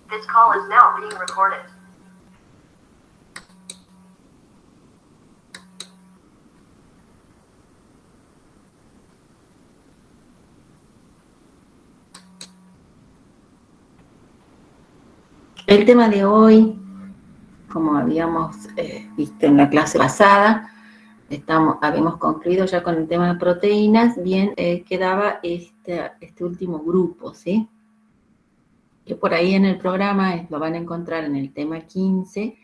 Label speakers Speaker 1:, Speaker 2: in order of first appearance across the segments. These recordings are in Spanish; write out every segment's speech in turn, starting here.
Speaker 1: This call is now being recorded.
Speaker 2: El tema de hoy, como habíamos visto en la clase pasada, habíamos concluido ya con el tema de proteínas. Bien, quedaba este último grupo, ¿sí? Que por ahí en el programa lo van a encontrar en el tema 15,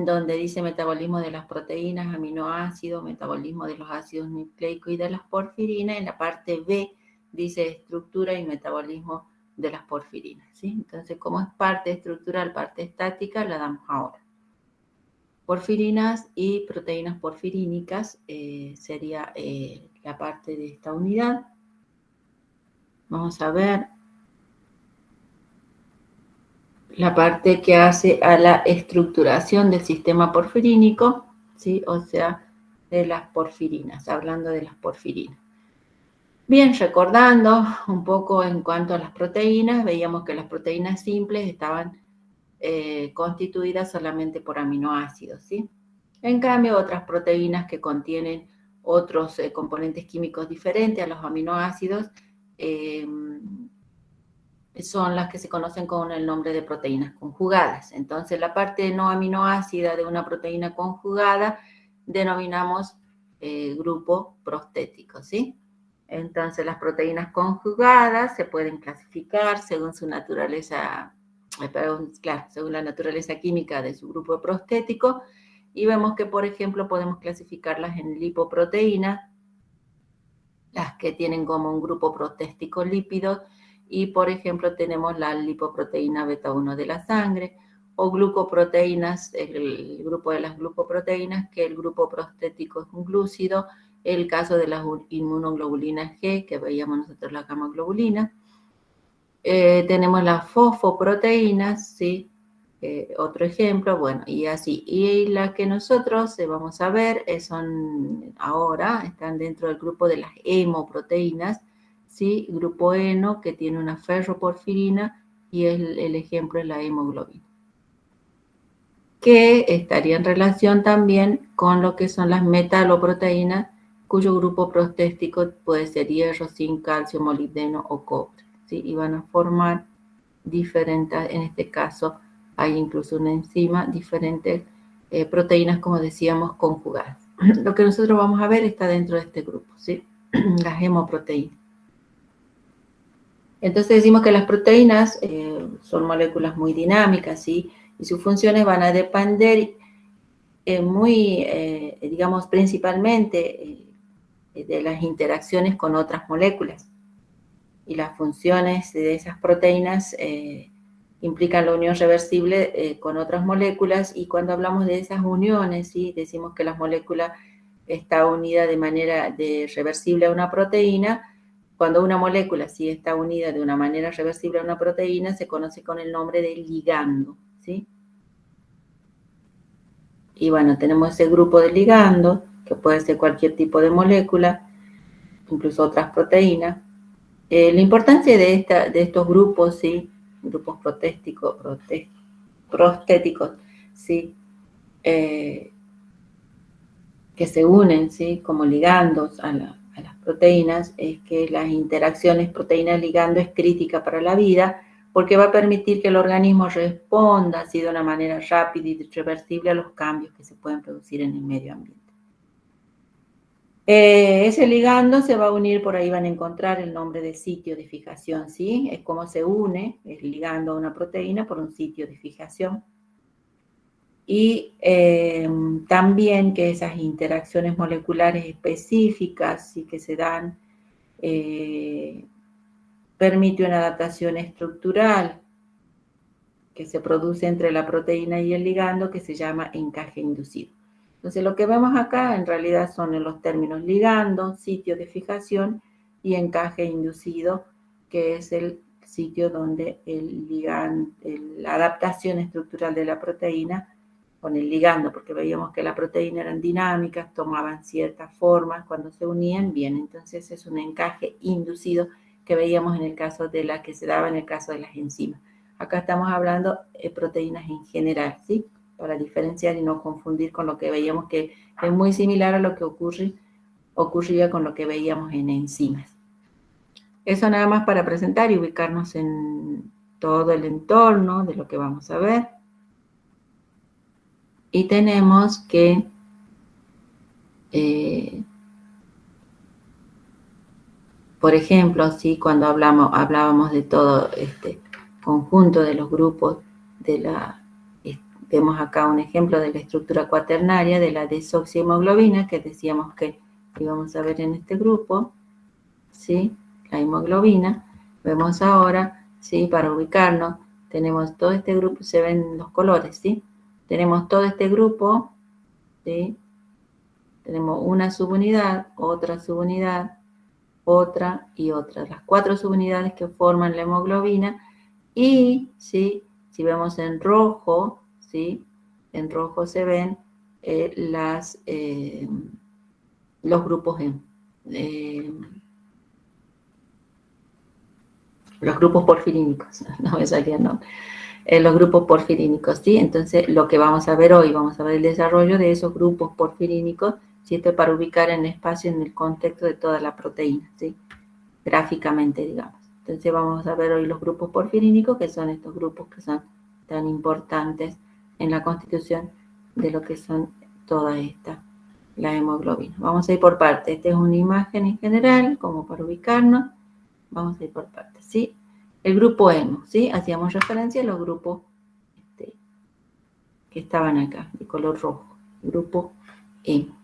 Speaker 2: donde dice metabolismo de las proteínas, aminoácidos, metabolismo de los ácidos nucleicos y de las porfirinas. En la parte B dice estructura y metabolismo de las porfirinas, ¿sí? Entonces, como es parte estructural, parte estática, la damos ahora. Porfirinas y proteínas porfirínicas sería la parte de esta unidad. Vamos a ver la parte que hace a la estructuración del sistema porfirínico, ¿sí? O sea, de las porfirinas, hablando de las porfirinas. Bien, recordando un poco en cuanto a las proteínas, veíamos que las proteínas simples estaban constituidas solamente por aminoácidos, ¿sí? En cambio, otras proteínas que contienen otros componentes químicos diferentes a los aminoácidos son las que se conocen con el nombre de proteínas conjugadas. Entonces, la parte no aminoácida de una proteína conjugada denominamos grupo prostético, ¿sí? Entonces, las proteínas conjugadas se pueden clasificar según su naturaleza, según la naturaleza química de su grupo prostético, y vemos que, por ejemplo, podemos clasificarlas en lipoproteínas, las que tienen como un grupo prostético lípidos, y por ejemplo tenemos la lipoproteína beta 1 de la sangre, o glucoproteínas, el grupo de las glucoproteínas, que el grupo prostético es un glúcido, el caso de las inmunoglobulinas G, que veíamos nosotros la gamma globulina. Tenemos las fosfoproteínas, ¿sí? Otro ejemplo, bueno, y así. Y las que nosotros vamos a ver son ahora, están dentro del grupo de las hemoproteínas, ¿sí? Grupo heno, que tiene una ferroporfirina, y el ejemplo es la hemoglobina, que estaría en relación también con lo que son las metaloproteínas, cuyo grupo prostético puede ser hierro, zinc, calcio, molibdeno o cobre, ¿sí? Y van a formar diferentes, en este caso hay incluso una enzima, diferentes proteínas, como decíamos, conjugadas. Lo que nosotros vamos a ver está dentro de este grupo, ¿sí? Las hemoproteínas. Entonces decimos que las proteínas son moléculas muy dinámicas, ¿sí? Y sus funciones van a depender digamos, principalmente de las interacciones con otras moléculas. Y las funciones de esas proteínas implican la unión reversible con otras moléculas, y cuando hablamos de esas uniones, ¿sí? Decimos que la molécula está unida de manera reversible a una proteína. Cuando una molécula sí está unida de una manera reversible a una proteína, se conoce con el nombre de ligando, ¿sí? Y bueno, tenemos ese grupo de ligando, que puede ser cualquier tipo de molécula, incluso otras proteínas. La importancia de estos grupos, ¿sí? Grupos prostéticos, ¿sí? Que se unen, ¿sí? Como ligandos a las proteínas, es que las interacciones proteína-ligando es crítica para la vida, porque va a permitir que el organismo responda así de una manera rápida y irreversible a los cambios que se pueden producir en el medio ambiente. Ese ligando se va a unir, por ahí van a encontrar el nombre de sitio de fijación, ¿sí? Es como se une el ligando a una proteína por un sitio de fijación. Y también que esas interacciones moleculares específicas, ¿sí? Que se dan, permite una adaptación estructural que se produce entre la proteína y el ligando, que se llama encaje inducido. Entonces, lo que vemos acá en realidad son los términos ligando, sitio de fijación, y encaje inducido, que es el sitio donde la adaptación estructural de la proteína con el ligando, porque veíamos que las proteínas eran dinámicas, tomaban ciertas formas cuando se unían. Bien, entonces es un encaje inducido que veíamos en el caso de la que se daba en el caso de las enzimas. Acá estamos hablando de proteínas en general, ¿sí? Para diferenciar y no confundir con lo que veíamos, que es muy similar a lo que ocurría con lo que veíamos en enzimas. Eso nada más para presentar y ubicarnos en todo el entorno de lo que vamos a ver. Y tenemos que por ejemplo, ¿sí? Cuando hablábamos de todo este conjunto de los grupos vemos acá un ejemplo de la estructura cuaternaria de la desoxihemoglobina, que decíamos que íbamos a ver en este grupo, ¿sí? La hemoglobina. Vemos ahora, ¿sí? Para ubicarnos, tenemos todo este grupo, se ven los colores, ¿sí? Tenemos todo este grupo, ¿sí? Tenemos una subunidad, otra subunidad, otra y otra. Las 4 subunidades que forman la hemoglobina. Y, ¿sí? Si vemos en rojo, ¿sí? En rojo se ven los grupos los grupos porfirínicos, no me salía el nombre, los grupos porfirínicos, ¿sí? Entonces, lo que vamos a ver hoy, vamos a ver el desarrollo de esos grupos porfirínicos, ¿sí? Esto es para ubicar en el espacio, en el contexto de toda la proteína, ¿sí? Gráficamente, digamos. Entonces, vamos a ver hoy los grupos porfirínicos, que son estos grupos que son tan importantes en la constitución de lo que son toda esta, la hemoglobina. Vamos a ir por partes. Esta es una imagen en general, como para ubicarnos. Vamos a ir por partes, ¿sí? El grupo hemo, ¿sí? Hacíamos referencia a los grupos que estaban acá, de color rojo. Grupo hemo.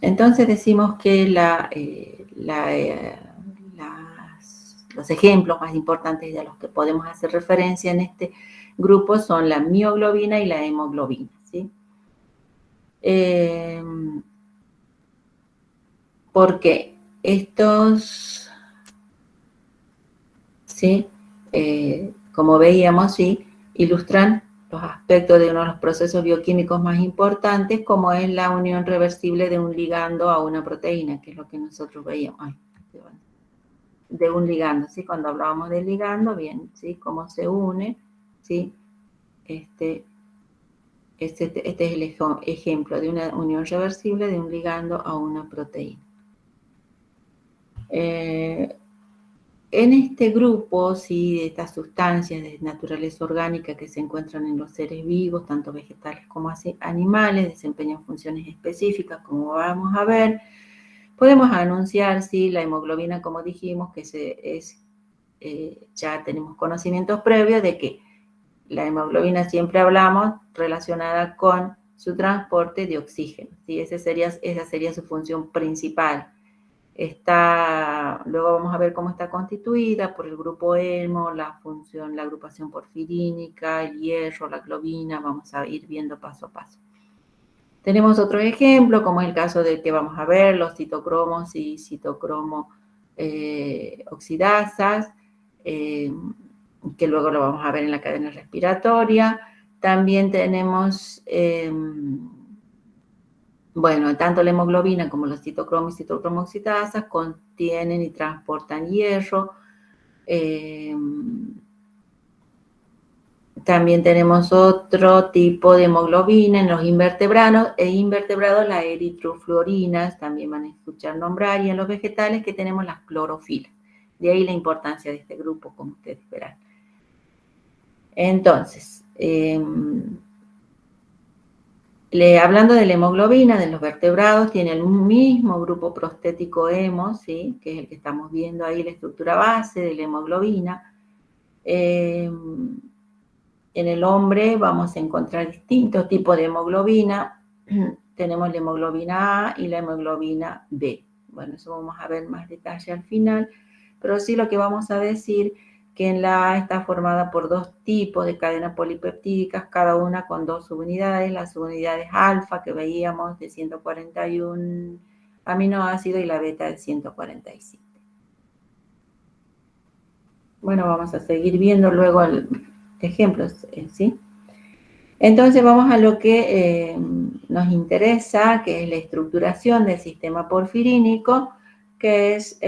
Speaker 2: Entonces decimos que los ejemplos más importantes de los que podemos hacer referencia en este grupo son la mioglobina y la hemoglobina, ¿sí? Porque estos, ¿sí? Como veíamos, ¿sí? Ilustran los aspectos de uno de los procesos bioquímicos más importantes, como es la unión reversible de un ligando a una proteína, que es lo que nosotros veíamos. De un ligando, ¿sí? Cuando hablábamos del ligando, bien, ¿sí? Cómo se une, ¿sí? Este es el ejemplo de una unión reversible de un ligando a una proteína. En este grupo, ¿sí? De estas sustancias de naturaleza orgánica que se encuentran en los seres vivos, tanto vegetales como animales, desempeñan funciones específicas, como vamos a ver. Podemos anunciar, ¿sí? La hemoglobina, como dijimos, que ya tenemos conocimientos previos de que la hemoglobina siempre hablamos relacionada con su transporte de oxígeno, ¿sí? Esa sería su función principal. Luego vamos a ver cómo está constituida por el grupo hemo, la agrupación porfirínica, el hierro, la globina, vamos a ir viendo paso a paso. Tenemos otro ejemplo, como es el caso del que vamos a ver, los citocromos y citocromo oxidasas, que luego lo vamos a ver en la cadena respiratoria. También tenemos, bueno, tanto la hemoglobina como los citocromos y citocromo oxidasas contienen y transportan hierro. También tenemos otro tipo de hemoglobina en los invertebrados, las eritrofluorinas, también van a escuchar nombrar, y en los vegetales que tenemos las clorofilas. De ahí la importancia de este grupo, como ustedes verán. Entonces, hablando de la hemoglobina, de los vertebrados, tiene el mismo grupo prostético hemo, ¿sí? Que es el que estamos viendo ahí, la estructura base de la hemoglobina. En el hombre vamos a encontrar distintos tipos de hemoglobina. Tenemos la hemoglobina A y la hemoglobina B. Bueno, eso vamos a ver más detalle al final, pero sí lo que vamos a decir que en la A está formada por 2 tipos de cadenas polipeptídicas, cada una con 2 subunidades. Las subunidades alfa que veíamos de 141 aminoácidos y la beta de 147. Bueno, vamos a seguir viendo luego ejemplos, ¿sí? Entonces vamos a lo que nos interesa, que es la estructuración del sistema porfirínico, que es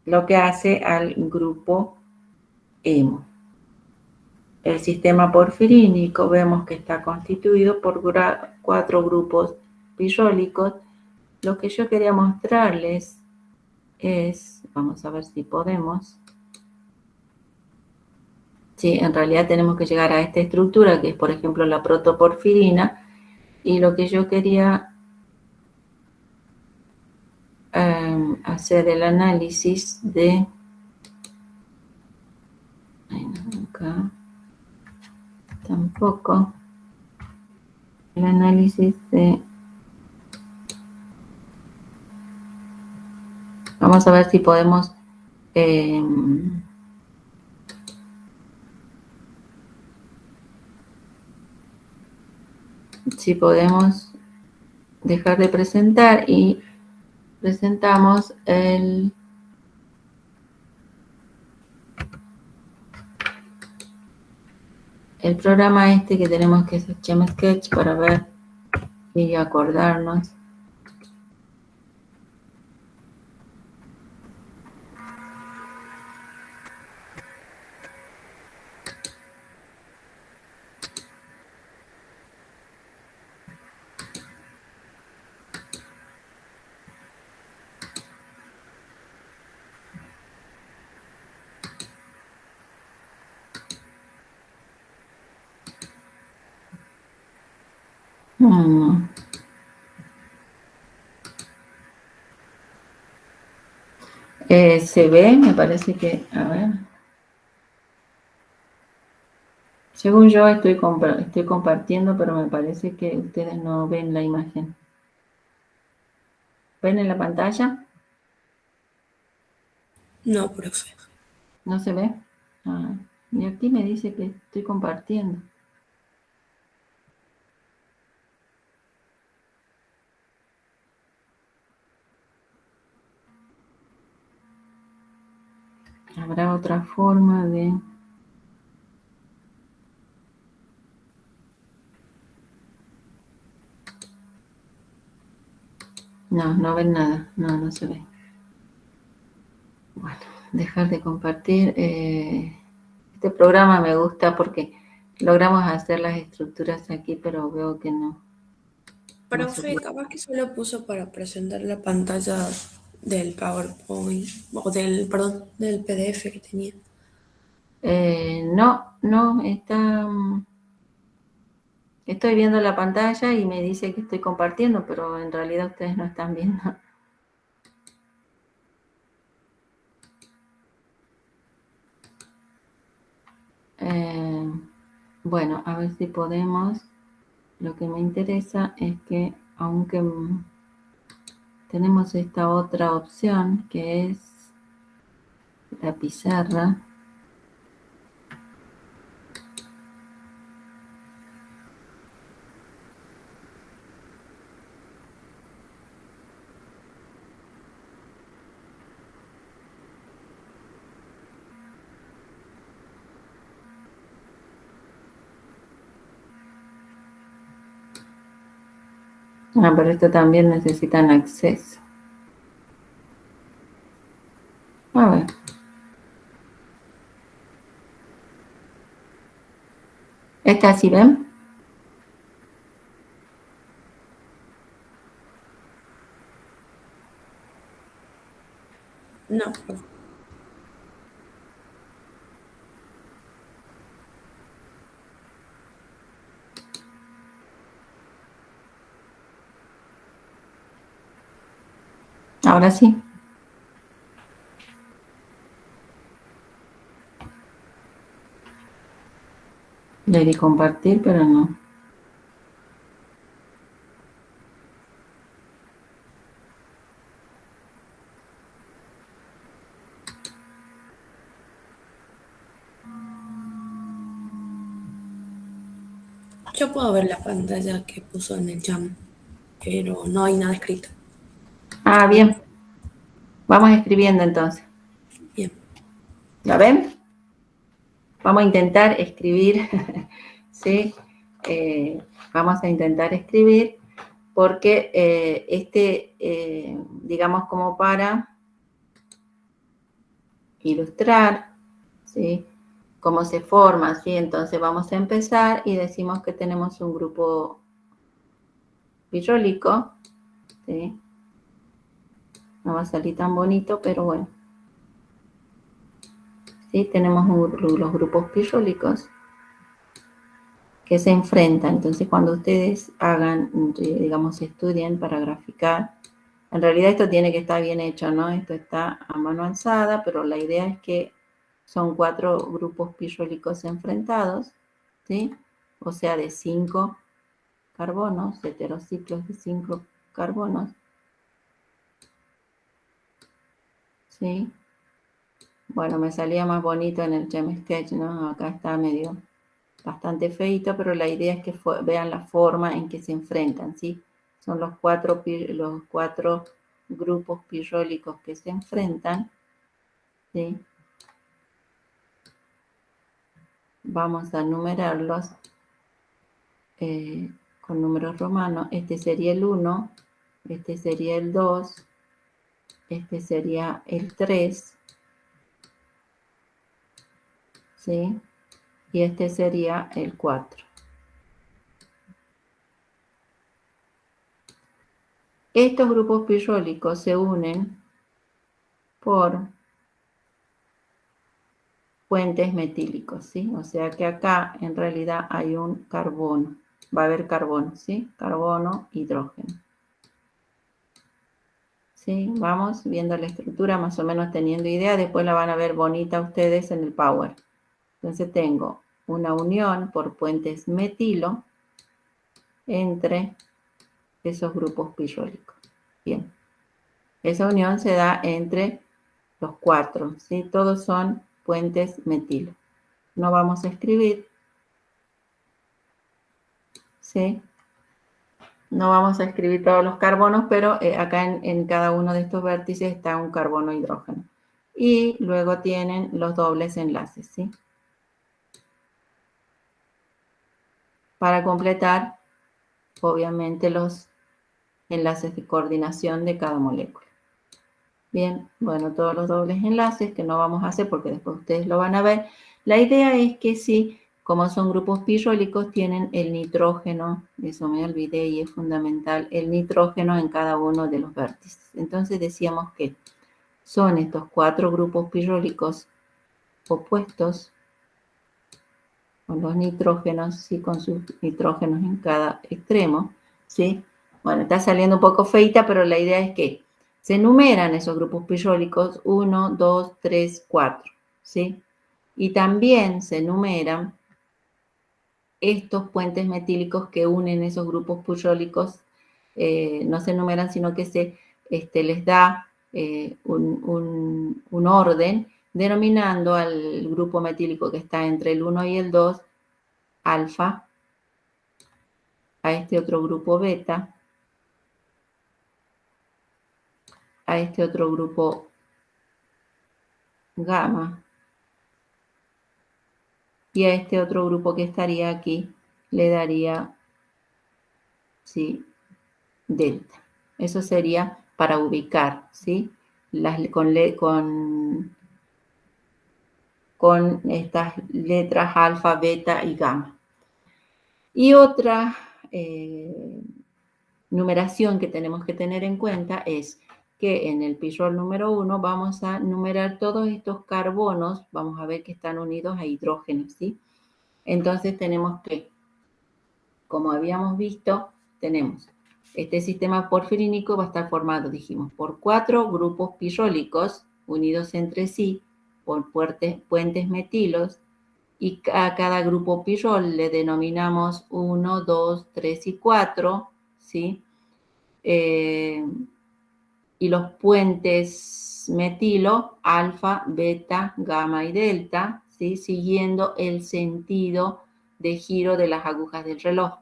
Speaker 2: lo que hace al grupo hemo. El sistema porfirínico vemos que está constituido por 4 grupos pirrólicos. Lo que yo quería mostrarles es, vamos a ver si podemos. Sí, en realidad tenemos que llegar a esta estructura, que es, por ejemplo, la protoporfirina, y lo que yo quería hacer el análisis de... Acá tampoco. El análisis de... Vamos a ver si podemos... si podemos dejar de presentar y presentamos el programa este que tenemos, que es el ChemSketch, para ver y acordarnos. Se ve, me parece que, a ver. Según yo estoy compartiendo, pero me parece que ustedes no ven la imagen. ¿Ven en la pantalla?
Speaker 3: No, profe.
Speaker 2: ¿No se ve? Ah, y aquí me dice que estoy compartiendo. ¿Habrá otra forma de...? No, no ven nada. No, no se ve. Bueno, dejar de compartir. Este programa me gusta porque logramos hacer las estructuras aquí, pero veo que no.
Speaker 3: Profe, capaz que solo puso para presentar la pantalla del PowerPoint, o perdón, del PDF que tenía.
Speaker 2: No, está... Estoy viendo la pantalla y me dice que estoy compartiendo, pero en realidad ustedes no están viendo. Bueno, a ver si podemos. Lo que me interesa es que, aunque tenemos esta otra opción, que es la pizarra. Ah, pero esto también necesitan acceso. A ver. ¿Esta sí ven?
Speaker 3: No, profe.
Speaker 2: Ahora sí. Le di compartir, pero no.
Speaker 3: Yo puedo ver la pantalla que puso en el jam, pero no hay nada escrito.
Speaker 2: Ah, bien. Vamos escribiendo entonces.
Speaker 3: Bien.
Speaker 2: ¿La ven? Vamos a intentar escribir, ¿sí? Vamos a intentar escribir porque digamos como para ilustrar, ¿sí?, cómo se forma, ¿sí? Entonces vamos a empezar y decimos que tenemos un grupo pirrólico, ¿sí? No va a salir tan bonito, pero bueno. ¿Sí? Tenemos los grupos pirrólicos que se enfrentan. Entonces, cuando ustedes hagan, digamos, estudien para graficar, en realidad esto tiene que estar bien hecho, ¿no? Esto está a mano alzada, pero la idea es que son 4 grupos pirrólicos enfrentados, ¿sí? O sea, de 5 carbonos, heterociclos de 5 carbonos, ¿sí? Bueno, me salía más bonito en el GemSketch, ¿no? Acá está medio bastante feito, pero la idea es que vean la forma en que se enfrentan, ¿sí? Son los cuatro grupos pirrólicos que se enfrentan, ¿sí? Vamos a numerarlos con números romanos. Este sería el 1, este sería el 2, este sería el 3, ¿sí? Y este sería el 4. Estos grupos pirrólicos se unen por puentes metílicos, ¿sí? O sea que acá en realidad hay un carbono. Va a haber carbono, ¿sí? Carbono, hidrógeno. ¿Sí? Vamos viendo la estructura, más o menos teniendo idea. Después la van a ver bonita ustedes en el Power. Entonces tengo una unión por puentes metilo entre esos grupos pirrólicos. Bien. Esa unión se da entre los 4, ¿sí? Todos son puentes metilo. No vamos a escribir, ¿sí? No vamos a escribir todos los carbonos, pero acá en cada uno de estos vértices está un carbono hidrógeno. Y luego tienen los dobles enlaces, ¿sí? Para completar, obviamente, los enlaces de coordinación de cada molécula. Bien, bueno, todos los dobles enlaces que no vamos a hacer porque después ustedes lo van a ver. La idea es que sí, como son grupos pirrólicos, tienen el nitrógeno, eso me olvidé y es fundamental, el nitrógeno en cada uno de los vértices. Entonces decíamos que son estos 4 grupos pirrólicos opuestos, con los nitrógenos, ¿sí? Con sus nitrógenos en cada extremo, ¿sí? Bueno, está saliendo un poco feita, pero la idea es que se enumeran esos grupos pirrólicos 1, 2, 3, 4, ¿sí? Y también se enumeran estos puentes metílicos que unen esos grupos pirrólicos, no se enumeran, sino que se les da un orden, denominando al grupo metílico que está entre el 1 y el 2, alfa, a este otro grupo beta, a este otro grupo gamma, y a este otro grupo que estaría aquí le daría, ¿sí?, delta. Eso sería para ubicar, ¿sí?, con estas letras alfa, beta y gamma. Y otra numeración que tenemos que tener en cuenta es que en el pirrol número 1 vamos a numerar todos estos carbonos, vamos a ver que están unidos a hidrógeno, ¿sí? Entonces tenemos que, como habíamos visto, tenemos este sistema porfirínico va a estar formado, dijimos, por 4 grupos pirrólicos unidos entre sí por puentes metilos, y a cada grupo pirrol le denominamos 1, 2, 3 y 4, ¿sí? Y los puentes metilo, alfa, beta, gamma y delta, ¿sí?, siguiendo el sentido de giro de las agujas del reloj.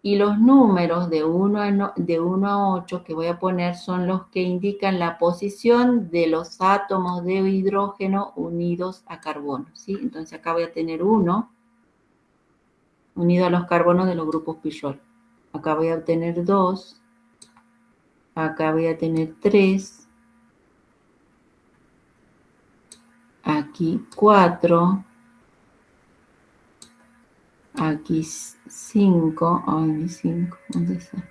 Speaker 2: Y los números de 1 a 8 que voy a poner son los que indican la posición de los átomos de hidrógeno unidos a carbono, ¿sí? Entonces acá voy a tener 1 unido a los carbonos de los grupos pirrol. Acá voy a obtener 2. Acá voy a tener 3. Aquí 4. Aquí 5. Ay, mi 5. Un desastre.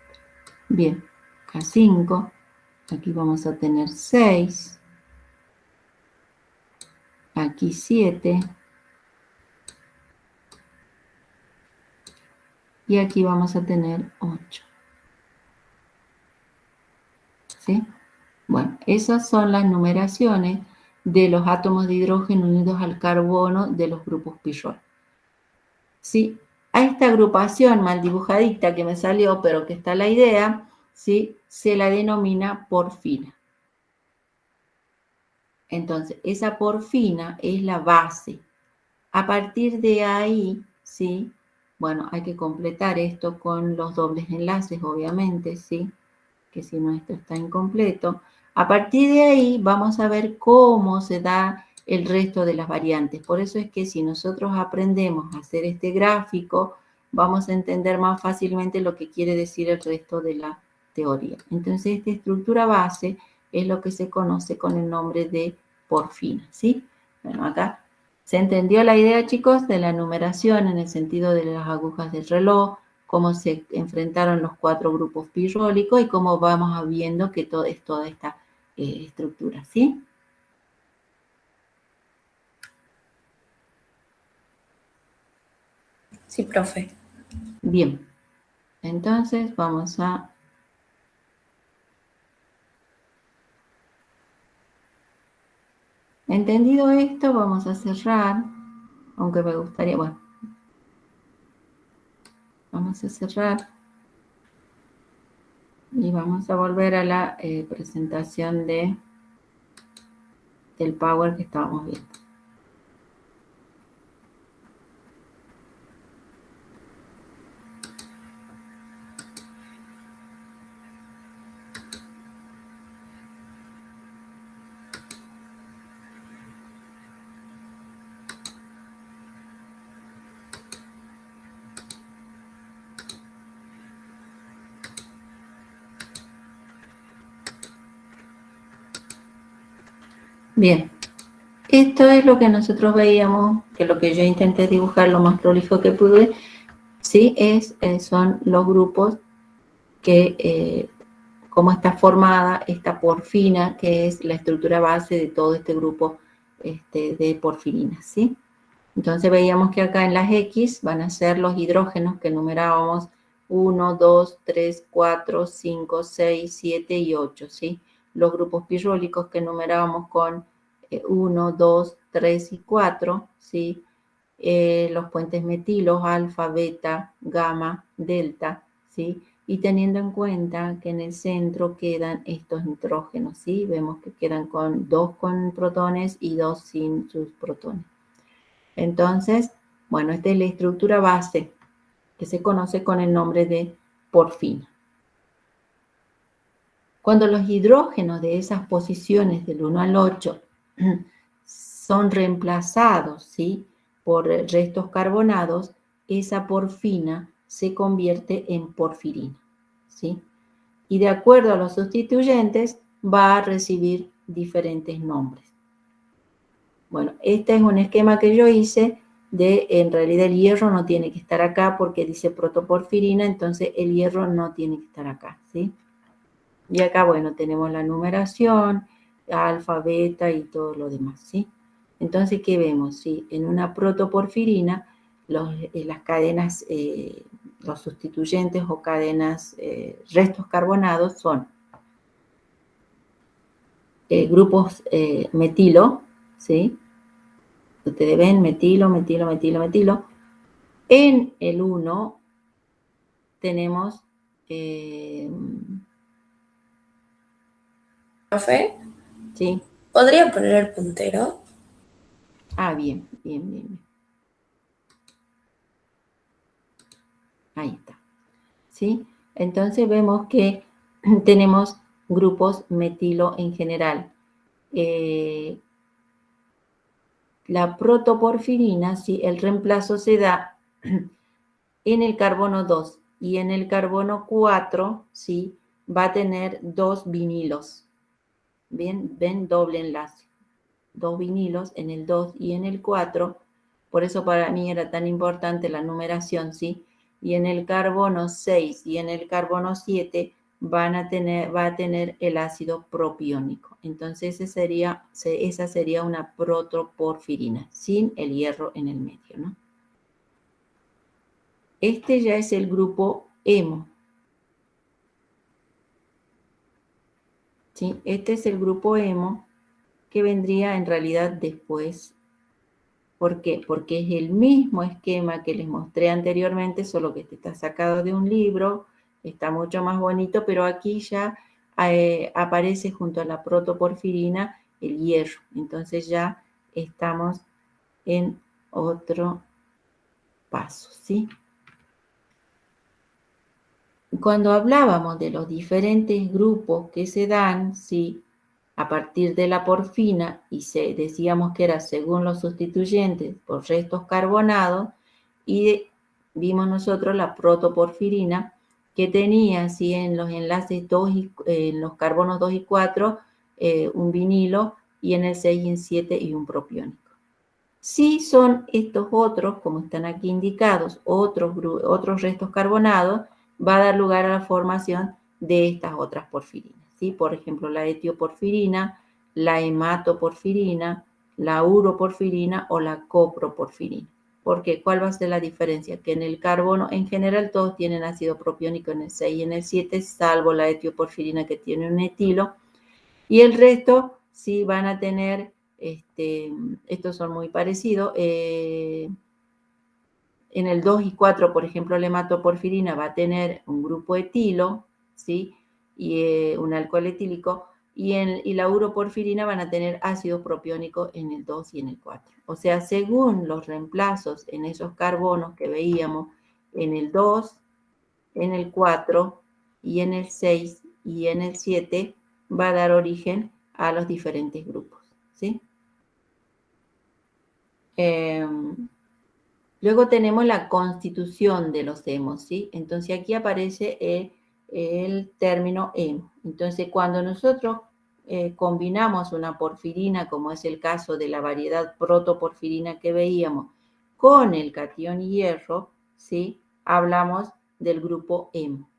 Speaker 2: Bien. Acá 5. Aquí vamos a tener 6. Aquí 7. Y aquí vamos a tener 8. ¿Sí? Bueno, esas son las numeraciones de los átomos de hidrógeno unidos al carbono de los grupos Pillol. ¿Sí? A esta agrupación mal dibujadita que me salió, pero que está la idea, ¿sí? Se la denomina porfina. Entonces, esa porfina es la base. A partir de ahí, ¿sí? Bueno, hay que completar esto con los dobles enlaces, obviamente, ¿sí? Que si no, esto está incompleto. A partir de ahí, vamos a ver cómo se da el resto de las variantes. Por eso es que si nosotros aprendemos a hacer este gráfico, vamos a entender más fácilmente lo que quiere decir el resto de la teoría. Entonces, esta estructura base es lo que se conoce con el nombre de porfina, ¿sí? Bueno, acá se entendió la idea, chicos, de la numeración en el sentido de las agujas del reloj, cómo se enfrentaron los 4 grupos pirrólicos y cómo vamos viendo que todo es toda esta estructura, ¿sí?
Speaker 3: Sí, profe.
Speaker 2: Bien, entonces vamos a... Entendido esto, vamos a cerrar, aunque me gustaría, bueno, vamos a cerrar y vamos a volver a la presentación del Power que estábamos viendo. Bien, esto es lo que nosotros veíamos, que lo que yo intenté dibujar lo más prolijo que pude, ¿sí? Son los grupos que, cómo está formada esta porfina, que es la estructura base de todo este grupo de porfirinas, ¿sí? Entonces veíamos que acá en las X van a ser los hidrógenos que numerábamos 1, 2, 3, 4, 5, 6, 7 y 8, ¿sí? Los grupos pirrólicos que numerábamos con 1, 2, 3 y 4, ¿sí? Los puentes metilos, alfa, beta, gamma, delta, ¿sí? Y teniendo en cuenta que en el centro quedan estos nitrógenos, ¿sí? Vemos que quedan con 2 con protones y 2 sin sus protones. Entonces, bueno, esta es la estructura base que se conoce con el nombre de porfina. Cuando los hidrógenos de esas posiciones del 1 al 8 son reemplazados, ¿sí?, por restos carbonados, esa porfina se convierte en porfirina, ¿sí? Y de acuerdo a los sustituyentes va a recibir diferentes nombres. Bueno, este es un esquema que yo hice en realidad el hierro no tiene que estar acá porque dice protoporfirina, entonces el hierro no tiene que estar acá, ¿sí? Y acá, bueno, tenemos la numeración, alfa, beta y todo lo demás, ¿sí? Entonces, ¿qué vemos? ¿Sí? En una protoporfirina, las cadenas, los sustituyentes o cadenas, restos carbonados son grupos metilo, ¿sí? Ustedes ven metilo, metilo, metilo, metilo. En el 1 tenemos...
Speaker 3: Profe,
Speaker 2: ¿sí?
Speaker 3: ¿podría poner el puntero?
Speaker 2: Ah, bien, bien, bien, bien. Ahí está. ¿Sí? Entonces vemos que tenemos grupos metilo en general. La protoporfirina, ¿sí?, el reemplazo se da en el carbono 2, y en el carbono 4, ¿sí? Va a tener 2 vinilos. Bien, ven, doble enlace. 2 vinilos en el 2 y en el 4. Por eso para mí era tan importante la numeración, ¿sí? Y en el carbono 6 y en el carbono 7 va a tener el ácido propiónico. Entonces esa sería una protoporfirina, sin el hierro en el medio, ¿no? Este ya es el grupo hemo. ¿Sí? Este es el grupo hemo que vendría en realidad después. ¿Por qué? Porque es el mismo esquema que les mostré anteriormente, solo que este está sacado de un libro, está mucho más bonito, pero aquí ya aparece junto a la protoporfirina el hierro. Entonces ya estamos en otro paso, ¿sí? Cuando hablábamos de los diferentes grupos que se dan, ¿sí? A partir de la porfina, y decíamos que era según los sustituyentes por restos carbonados, y vimos nosotros la protoporfirina, que tenía, ¿sí? En los enlaces 2 en los carbonos 2 y 4, un vinilo, y en el 6 y en 7 y un propiónico. Si son estos otros, como están aquí indicados, otros restos carbonados, va a dar lugar a la formación de estas otras porfirinas, ¿sí? Por ejemplo, la etioporfirina, la hematoporfirina, la uroporfirina o la coproporfirina. ¿Por qué? ¿Cuál va a ser la diferencia? Que en el carbono, en general, todos tienen ácido propiónico en el 6 y en el 7, salvo la etioporfirina que tiene un etilo, y el resto sí van a tener, estos son muy parecidos, en el 2 y 4, por ejemplo, la hematoporfirina va a tener un grupo etilo, ¿sí? Y un alcohol etílico, y la uroporfirina van a tener ácido propiónico en el 2 y en el 4. O sea, según los reemplazos en esos carbonos que veíamos en el 2, en el 4 y en el 6 y en el 7, va a dar origen a los diferentes grupos, ¿sí? Luego tenemos la constitución de los hemos, ¿sí? Entonces aquí aparece el término hemo. Entonces cuando nosotros combinamos una porfirina, como es el caso de la variedad protoporfirina que veíamos, con el catión hierro, ¿sí? Hablamos del grupo hemo.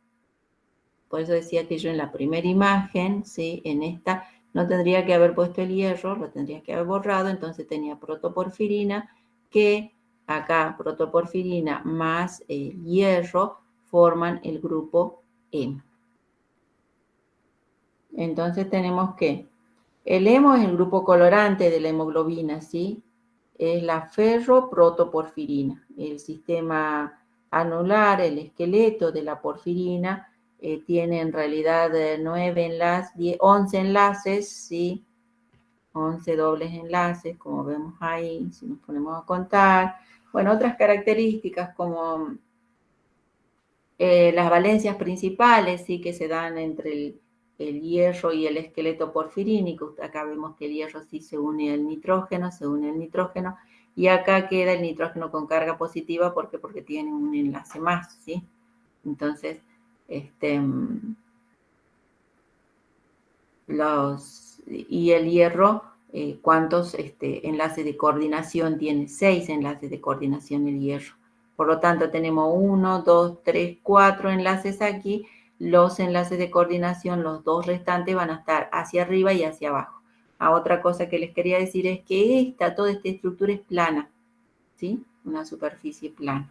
Speaker 2: Por eso decía que yo en la primera imagen, ¿sí? En esta no tendría que haber puesto el hierro, lo tendría que haber borrado, entonces tenía protoporfirina, que acá protoporfirina más el hierro forman el grupo hemo. Entonces tenemos que el hemo es el grupo colorante de la hemoglobina, ¿sí? Es la ferroprotoporfirina. El sistema anular, el esqueleto de la porfirina, tiene en realidad 11 enlaces, ¿sí? 11 dobles enlaces, como vemos ahí, si nos ponemos a contar. Bueno, otras características como las valencias principales, ¿sí? Que se dan entre el hierro y el esqueleto porfirínico. Acá vemos que el hierro sí se une al nitrógeno, y acá queda el nitrógeno con carga positiva, ¿por qué? Porque tiene un enlace más, ¿sí? Entonces, y el hierro, ¿cuántos enlaces de coordinación tiene? 6 enlaces de coordinación el hierro. Por lo tanto, tenemos 1, 2, 3, 4 enlaces aquí. Los enlaces de coordinación, los dos restantes, van a estar hacia arriba y hacia abajo. Otra cosa que les quería decir es que toda esta estructura es plana, ¿sí? Una superficie plana.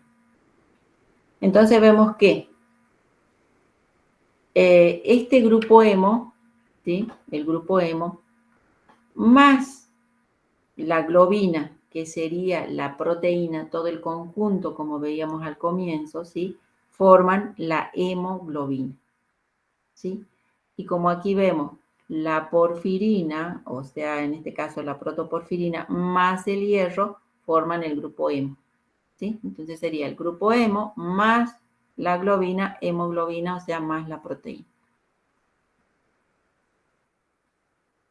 Speaker 2: Entonces vemos que este grupo hemo, ¿sí? El grupo hemo, más la globina, que sería la proteína, todo el conjunto, como veíamos al comienzo, ¿sí? Forman la hemoglobina, ¿sí? Y como aquí vemos, la porfirina, o sea, en este caso la protoporfirina, más el hierro, forman el grupo hemo, ¿sí? Entonces sería el grupo hemo más la globina, hemoglobina, o sea, más la proteína.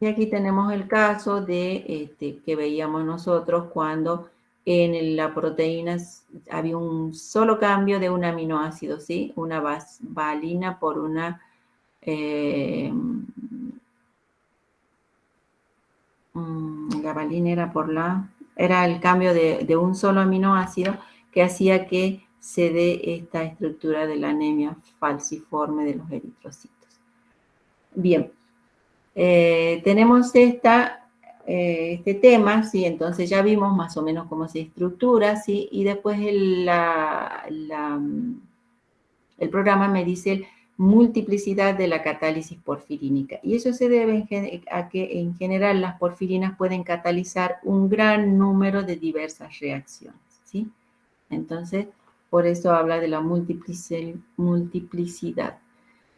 Speaker 2: Y aquí tenemos el caso de que veíamos nosotros cuando en la proteína había un solo cambio de un aminoácido, ¿sí? Una valina por una... la valina era el cambio de un solo aminoácido que hacía que se dé esta estructura de la anemia falciforme de los eritrocitos. Bien, tenemos este tema, ¿sí? Entonces ya vimos más o menos cómo se estructura, ¿sí? Y después el programa me dice multiplicidad de la catálisis porfirínica. Y eso se debe a que en general las porfirinas pueden catalizar un gran número de diversas reacciones, ¿sí? Entonces, por eso habla de la multiplicidad.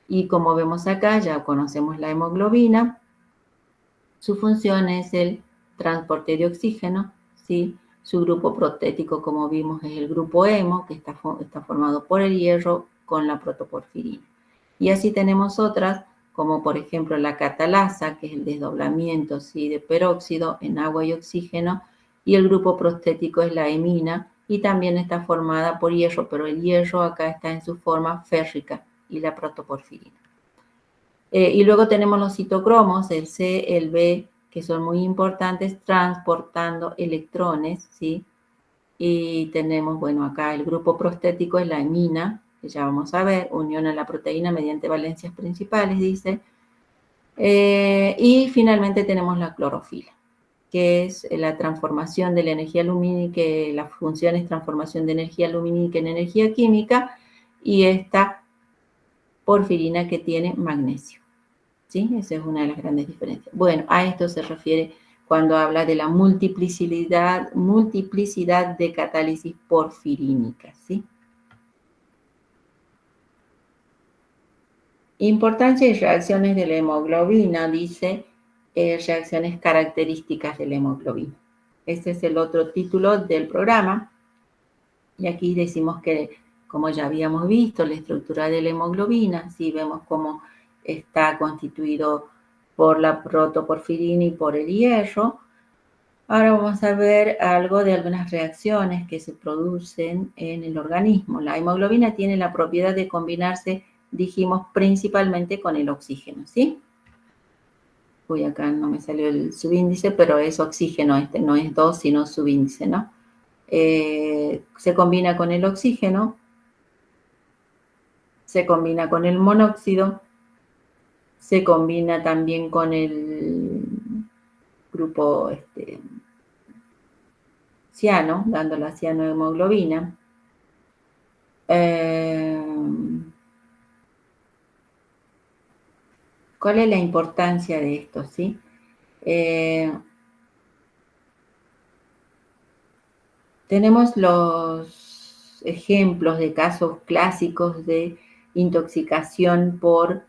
Speaker 2: Y como vemos acá, ya conocemos la hemoglobina. Su función es el transporte de oxígeno, ¿sí? Su grupo protético, como vimos, es el grupo hemo, que está formado por el hierro con la protoporfirina. Y así tenemos otras, como por ejemplo la catalasa, que es el desdoblamiento, ¿sí?, de peróxido en agua y oxígeno, y el grupo prostético es la hemina, y también está formada por hierro, pero el hierro acá está en su forma férrica, y la protoporfirina. Y luego tenemos los citocromos, el C, el B, que son muy importantes, transportando electrones, ¿sí? Y tenemos, bueno, acá el grupo prostético es la hemina, que ya vamos a ver, unión a la proteína mediante valencias principales, dice. Y finalmente tenemos la clorofila, que es la transformación de la energía lumínica, la función es transformación de energía lumínica en energía química, y esta porfirina que tiene magnesio. ¿Sí? Esa es una de las grandes diferencias. Bueno, a esto se refiere cuando habla de la multiplicidad de catálisis porfirínica, ¿sí? Importancia y reacciones de la hemoglobina, dice, reacciones características de la hemoglobina. Este es el otro título del programa. Y aquí decimos que, como ya habíamos visto, la estructura de la hemoglobina, ¿sí? Vemos cómo está constituido por la protoporfirina y por el hierro. Ahora vamos a ver algo de algunas reacciones que se producen en el organismo. La hemoglobina tiene la propiedad de combinarse, dijimos, principalmente con el oxígeno, ¿sí? Uy, acá no me salió el subíndice, pero es oxígeno, no es 2, sino subíndice, ¿no? Se combina con el oxígeno, se combina con el monóxido, se combina también con el grupo ciano, dando la cianohemoglobina. ¿Cuál es la importancia de esto, sí? Tenemos los ejemplos de casos clásicos de intoxicación por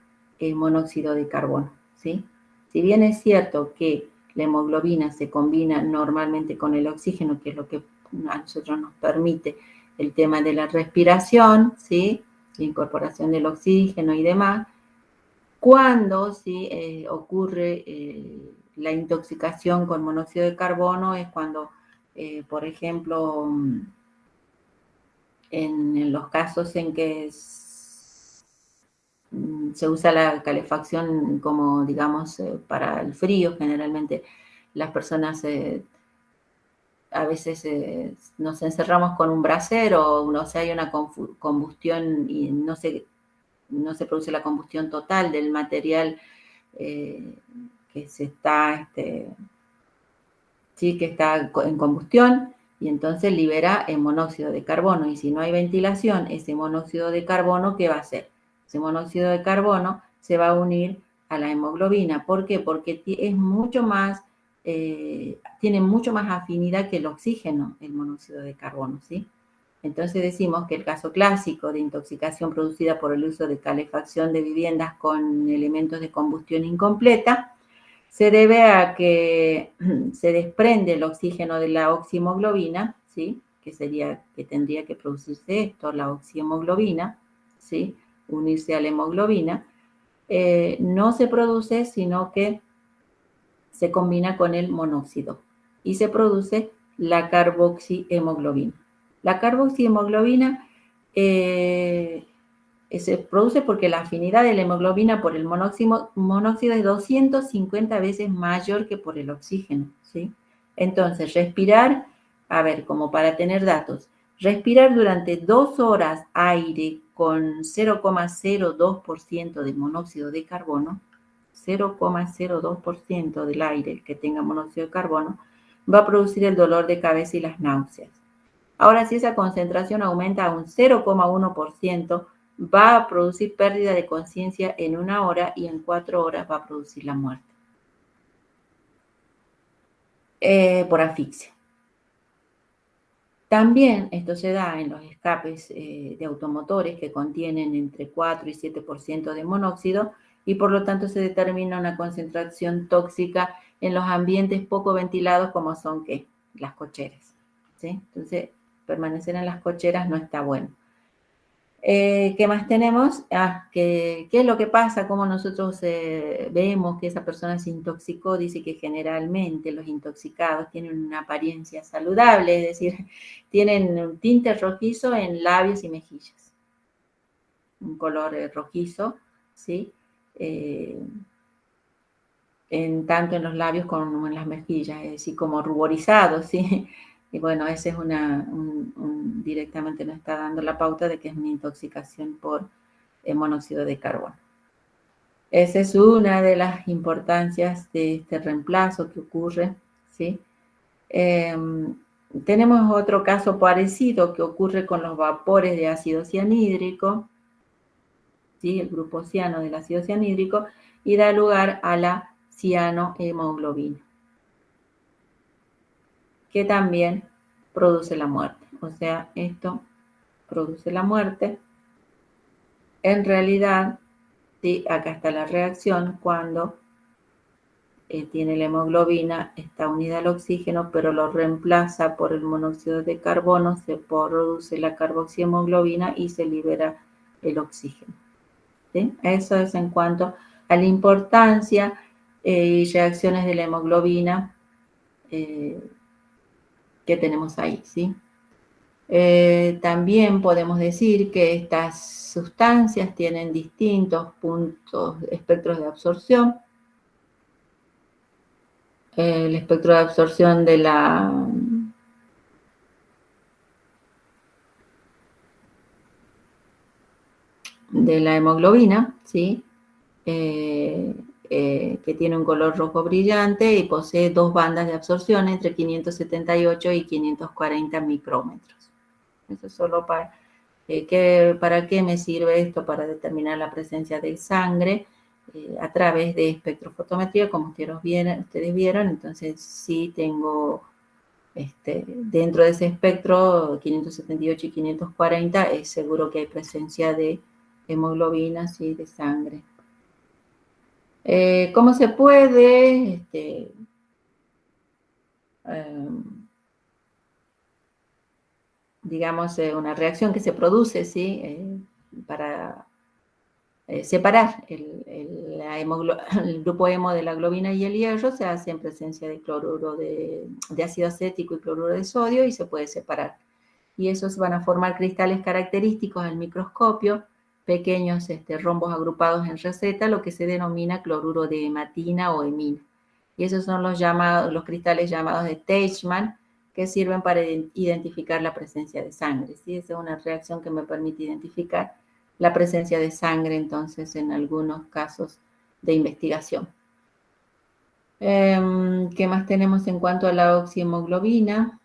Speaker 2: monóxido de carbono, ¿sí? Si bien es cierto que la hemoglobina se combina normalmente con el oxígeno, que es lo que a nosotros nos permite el tema de la respiración, ¿sí? La incorporación del oxígeno y demás, cuando ¿sí? Ocurre la intoxicación con monóxido de carbono es cuando, por ejemplo, en los casos en que se usa la calefacción como, digamos, para el frío, generalmente las personas a veces nos encerramos con un brasero, o sea, hay una combustión y no se produce la combustión total del material que se está, sí, que está en combustión, y entonces libera el monóxido de carbono, y si no hay ventilación, ese monóxido de carbono, ¿qué va a hacer? Ese monóxido de carbono se va a unir a la hemoglobina. ¿Por qué? Porque es mucho más, tiene mucho más afinidad que el oxígeno, el monóxido de carbono, ¿sí? Entonces decimos que el caso clásico de intoxicación producida por el uso de calefacción de viviendas con elementos de combustión incompleta se debe a que se desprende el oxígeno de la oxihemoglobina, ¿sí? Que tendría que producirse esto, la oxihemoglobina, ¿sí? Unirse a la hemoglobina. No se produce, sino que se combina con el monóxido y se produce la carboxihemoglobina. La carboxihemoglobina se produce porque la afinidad de la hemoglobina por el monóxido es 250 veces mayor que por el oxígeno, ¿sí? Entonces, respirar, a ver, como para tener datos, respirar durante 2 horas aire con 0,02% de monóxido de carbono, 0,02% del aire que tenga monóxido de carbono, va a producir el dolor de cabeza y las náuseas. Ahora, si esa concentración aumenta a un 0,1%, va a producir pérdida de conciencia en 1 hora y en 4 horas va a producir la muerte por asfixia. También esto se da en los escapes de automotores que contienen entre 4 y 7% de monóxido y por lo tanto se determina una concentración tóxica en los ambientes poco ventilados como son ¿qué? Las cocheras, ¿sí? Entonces, permanecer en las cocheras no está bueno. ¿Qué más tenemos? ¿Qué es lo que pasa? ¿Cómo nosotros vemos que esa persona se intoxicó? Dice que generalmente los intoxicados tienen una apariencia saludable, es decir, tienen un tinte rojizo en labios y mejillas. Un color rojizo, ¿sí? Tanto en los labios como en las mejillas, es decir, como ruborizado, ¿sí? Y bueno, ese es directamente nos está dando la pauta de que es una intoxicación por monóxido de carbono. Esa es una de las importancias de este reemplazo que ocurre, ¿sí? Tenemos otro caso parecido que ocurre con los vapores de ácido cianhídrico, ¿sí? El grupo ciano del ácido cianhídrico, y da lugar a la cianohemoglobina, que también produce la muerte. O sea, esto produce la muerte. En realidad, sí, acá está la reacción cuando tiene la hemoglobina, está unida al oxígeno, pero lo reemplaza por el monóxido de carbono, se produce la carboxihemoglobina y se libera el oxígeno, ¿sí? Eso es en cuanto a la importancia y reacciones de la hemoglobina que tenemos ahí, ¿sí? También podemos decir que estas sustancias tienen distintos espectros de absorción. El espectro de absorción de la hemoglobina, ¿sí? Que tiene un color rojo brillante y posee 2 bandas de absorción entre 578 y 540 micrómetros. Eso es solo para qué me sirve esto, para determinar la presencia de sangre a través de espectrofotometría, como ustedes vieron. Entonces, sí tengo dentro de ese espectro 578 y 540, es seguro que hay presencia de hemoglobina, sí, de sangre. ¿Cómo se puede? Digamos, una reacción que se produce, ¿sí? Para separar el grupo hemo de la globina y el hierro, se hace en presencia de cloruro de ácido acético y cloruro de sodio y se puede separar. Y esos van a formar cristales característicos al microscopio, pequeños rombos agrupados en receta, lo que se denomina cloruro de hematina o hemina. Y esos son los cristales llamados de Teichmann, que sirven para identificar la presencia de sangre, ¿sí? Esa es una reacción que me permite identificar la presencia de sangre, entonces, en algunos casos de investigación. ¿Qué más tenemos en cuanto a la oxihemoglobina?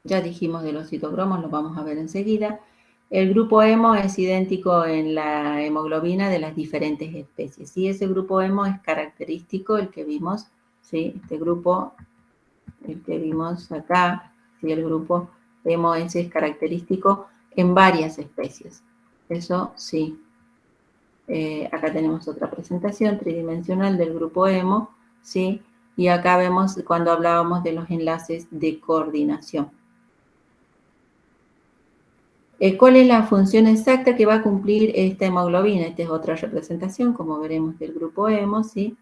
Speaker 2: Ya dijimos de los citocromos, lo vamos a ver enseguida. El grupo hemo es idéntico en la hemoglobina de las diferentes especies. Y ese grupo hemo es característico, el que vimos, ¿sí? Este grupo, el que vimos acá, ¿sí? El grupo hemo es característico en varias especies. Eso sí. Acá tenemos otra presentación tridimensional del grupo hemo, ¿sí? Y acá vemos cuando hablábamos de los enlaces de coordinación. ¿Cuál es la función exacta que va a cumplir esta hemoglobina? Esta es otra representación, como veremos, del grupo hemo, ¿sí?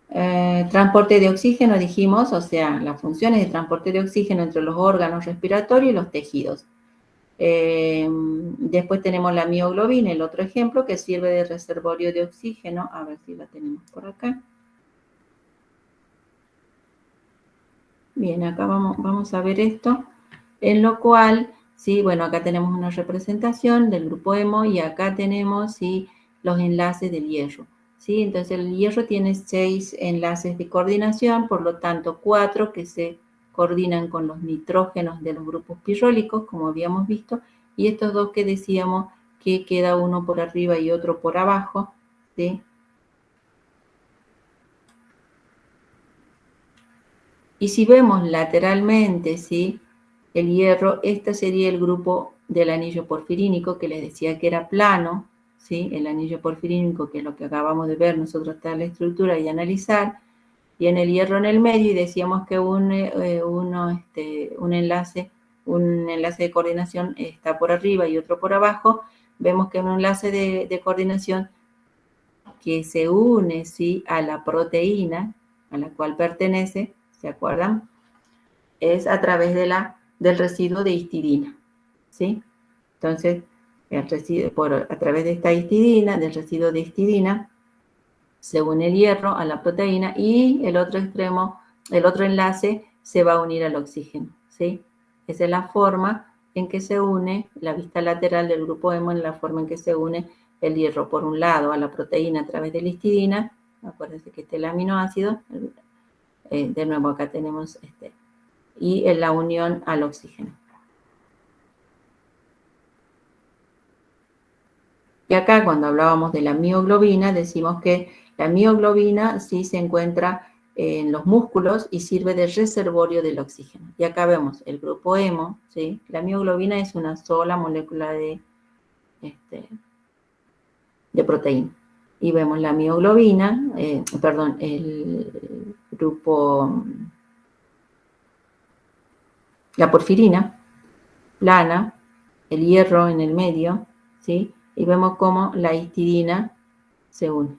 Speaker 2: Transporte de oxígeno, dijimos, o sea, las funciones de transporte de oxígeno entre los órganos respiratorios y los tejidos. Después tenemos la mioglobina, el otro ejemplo, que sirve de reservorio de oxígeno. A ver si la tenemos por acá. Bien, acá vamos a ver esto, en lo cual, sí, bueno, acá tenemos una representación del grupo hemo y acá tenemos, sí, los enlaces del hierro. ¿Sí? Entonces el hierro tiene 6 enlaces de coordinación, por lo tanto 4 que se coordinan con los nitrógenos de los grupos pirrólicos, como habíamos visto, y estos 2 que decíamos que queda uno por arriba y otro por abajo, ¿sí? Y si vemos lateralmente, ¿sí?, el hierro, este sería el grupo del anillo porfirínico, que les decía que era plano, ¿sí? El anillo porfirínico, que es lo que acabamos de ver, nosotros está la estructura y analizar, y en el hierro en el medio, y decíamos que un enlace de coordinación está por arriba y otro por abajo. Vemos que un enlace de coordinación que se une, ¿sí?, a la proteína a la cual pertenece, ¿se acuerdan? Es a través del residuo de histidina, ¿sí? Entonces, a través de esta histidina, del residuo de histidina, se une el hierro a la proteína y el otro extremo, el otro enlace se va a unir al oxígeno, ¿sí? Esa es la forma en que se une, la vista lateral del grupo hemo, en la forma en que se une el hierro, por un lado, a la proteína a través de la histidina. Acuérdense que este es el aminoácido. De nuevo, acá tenemos y en la unión al oxígeno. Y acá, cuando hablábamos de la mioglobina, decimos que la mioglobina sí se encuentra en los músculos y sirve de reservorio del oxígeno. Y acá vemos el grupo hemo, ¿sí? La mioglobina es una sola molécula de proteína. Y vemos la mioglobina, el grupo, la porfirina, plana, el hierro en el medio, ¿sí? Y vemos cómo la histidina se une.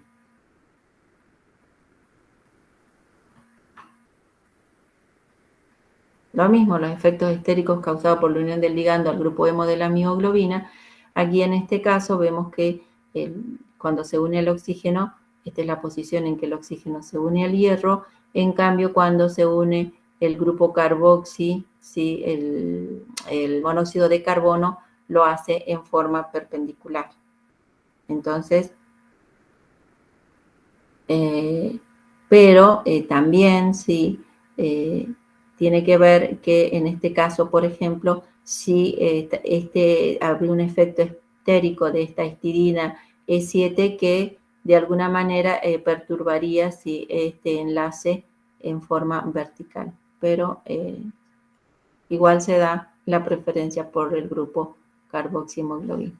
Speaker 2: Lo mismo, los efectos estéricos causados por la unión del ligando al grupo hemo de la mioglobina. Aquí en este caso vemos que cuando se une el oxígeno, esta es la posición en que el oxígeno se une al hierro. En cambio, cuando se une el grupo carboxi, ¿sí?, el monóxido de carbono lo hace en forma perpendicular. Entonces, pero también, sí, tiene que ver que en este caso, por ejemplo, si habría un efecto estérico de esta histidina E7 que de alguna manera perturbaría, sí, este enlace en forma vertical. Pero igual se da la preferencia por el grupo carboxihemoglobina.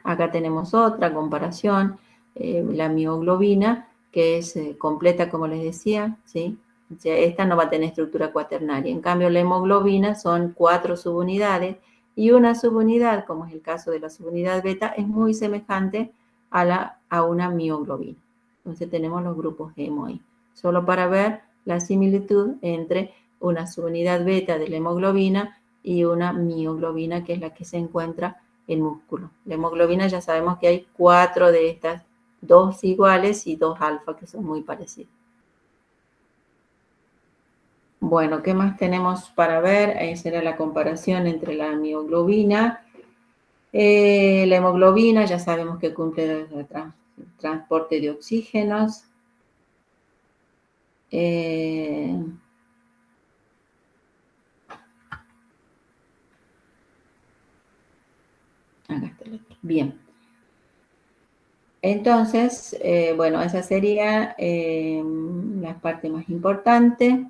Speaker 2: Acá tenemos otra comparación, la mioglobina, que es completa, como les decía, ¿sí? O sea, esta no va a tener estructura cuaternaria. En cambio, la hemoglobina son 4 subunidades y una subunidad, como es el caso de la subunidad beta, es muy semejante a una mioglobina. Entonces tenemos los grupos hemo ahí. Solo para ver la similitud entre una subunidad beta de la hemoglobina y una mioglobina, que es la que se encuentra el músculo. La hemoglobina ya sabemos que hay 4 de estas, 2 iguales y 2 alfa, que son muy parecidos. Bueno, ¿qué más tenemos para ver? Esa era la comparación entre la mioglobina. La hemoglobina ya sabemos que cumple el transporte de oxígenos. Acá está el otro. Bien. Entonces, bueno, esa sería la parte más importante.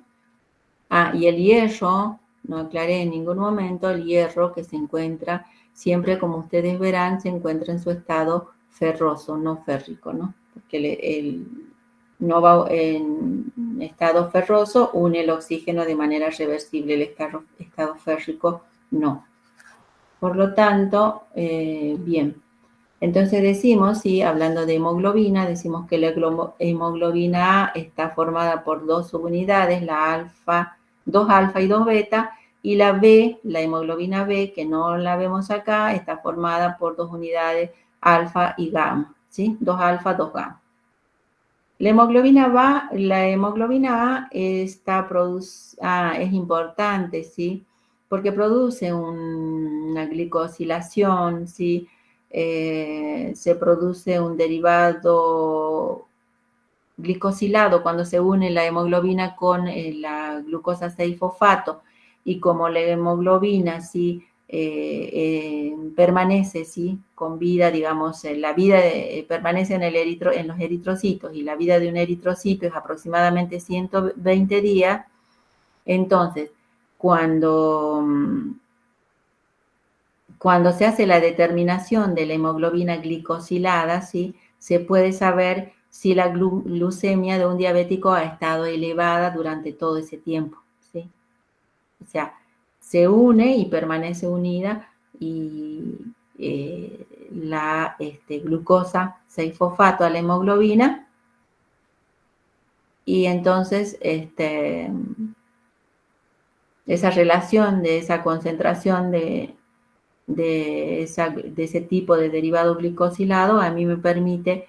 Speaker 2: Y el hierro, no aclaré en ningún momento, el hierro que se encuentra, siempre como ustedes verán, se encuentra en su estado ferroso, no férrico, ¿no? Porque no va en estado ferroso, une el oxígeno de manera reversible, el estado férrico no. Por lo tanto, bien. Entonces decimos, sí, hablando de hemoglobina, decimos que la hemoglobina A está formada por dos subunidades, dos alfa y dos beta, y la B, la hemoglobina B, que no la vemos acá, está formada por dos unidades, alfa y gamma, ¿sí? Dos alfa, dos gamma. La hemoglobina A es importante, ¿sí? Porque produce una glicosilación, ¿sí? Se produce un derivado glicosilado cuando se une la hemoglobina con la glucosa 6-fosfato, y como la hemoglobina, ¿sí? Permanece, ¿sí? Con vida, digamos, la vida permanece en los eritrocitos, y la vida de un eritrocito es aproximadamente 120 días. Entonces, cuando se hace la determinación de la hemoglobina glicosilada, ¿sí? Se puede saber si la glucemia de un diabético ha estado elevada durante todo ese tiempo, ¿sí? O sea, se une y permanece unida, y la glucosa 6-fosfato a la hemoglobina, y entonces esa relación de esa concentración de ese tipo de derivado glicosilado a mí me permite,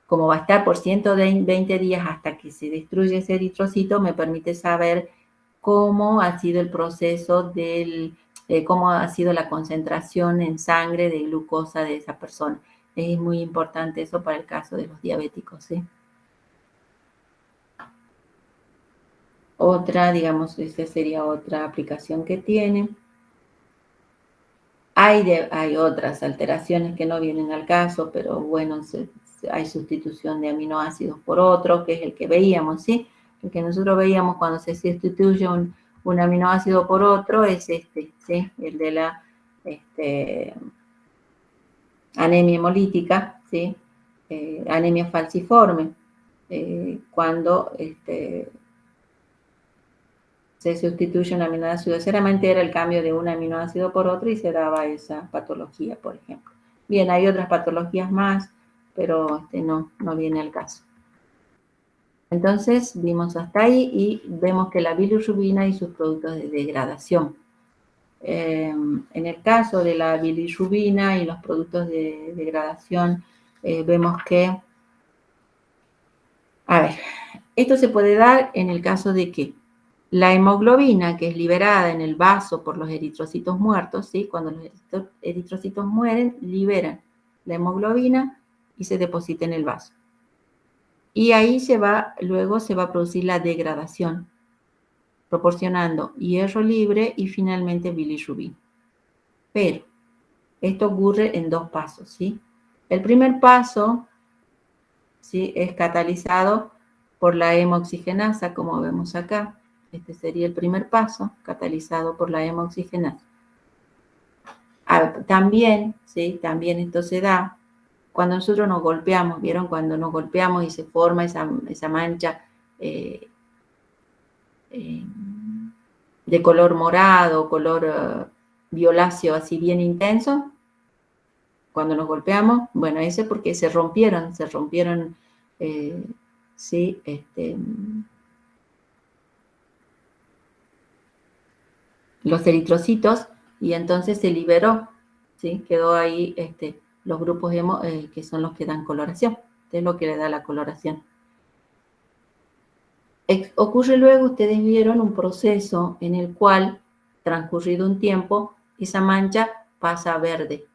Speaker 2: como va a estar por 120 días hasta que se destruye ese eritrocito, me permite saber cómo ha sido el proceso cómo ha sido la concentración en sangre de glucosa de esa persona. Es muy importante eso para el caso de los diabéticos, ¿sí? Otra, digamos, esa sería otra aplicación que tiene. Hay otras alteraciones que no vienen al caso, pero bueno, hay sustitución de aminoácidos por otro, que es el que veíamos, ¿sí? El que nosotros veíamos cuando se sustituye un aminoácido por otro es ¿sí? El de la anemia hemolítica, ¿sí? Anemia falciforme, cuando se sustituye un aminoácido. Solamente era el cambio de un aminoácido por otro y se daba esa patología, por ejemplo. Bien, hay otras patologías más, pero no viene al caso. Entonces, vimos hasta ahí y vemos que la bilirrubina y sus productos de degradación. En el caso de la bilirrubina y los productos de degradación, vemos que, a ver, esto se puede dar en el caso de que la hemoglobina, que es liberada en el vaso por los eritrocitos muertos, ¿sí? Cuando los eritrocitos mueren, liberan la hemoglobina y se deposita en el vaso. Y ahí luego se va a producir la degradación, proporcionando hierro libre y finalmente bilirrubina. Pero esto ocurre en dos pasos, ¿sí? El primer paso, ¿sí? Es catalizado por la hemoxigenasa, como vemos acá. Este sería el primer paso, catalizado por la hemoxigenasa. También, ¿sí? También esto se da cuando nosotros nos golpeamos. ¿Vieron? Cuando nos golpeamos y se forma esa mancha de color morado, color violáceo, así bien intenso. Cuando nos golpeamos, bueno, eso es porque se rompieron, ¿sí? Los eritrocitos, y entonces se liberó, ¿sí? Quedó ahí los grupos que son los que dan coloración. Es lo que le da la coloración. Ocurre luego, ustedes vieron un proceso en el cual, transcurrido un tiempo, esa mancha pasa a verde,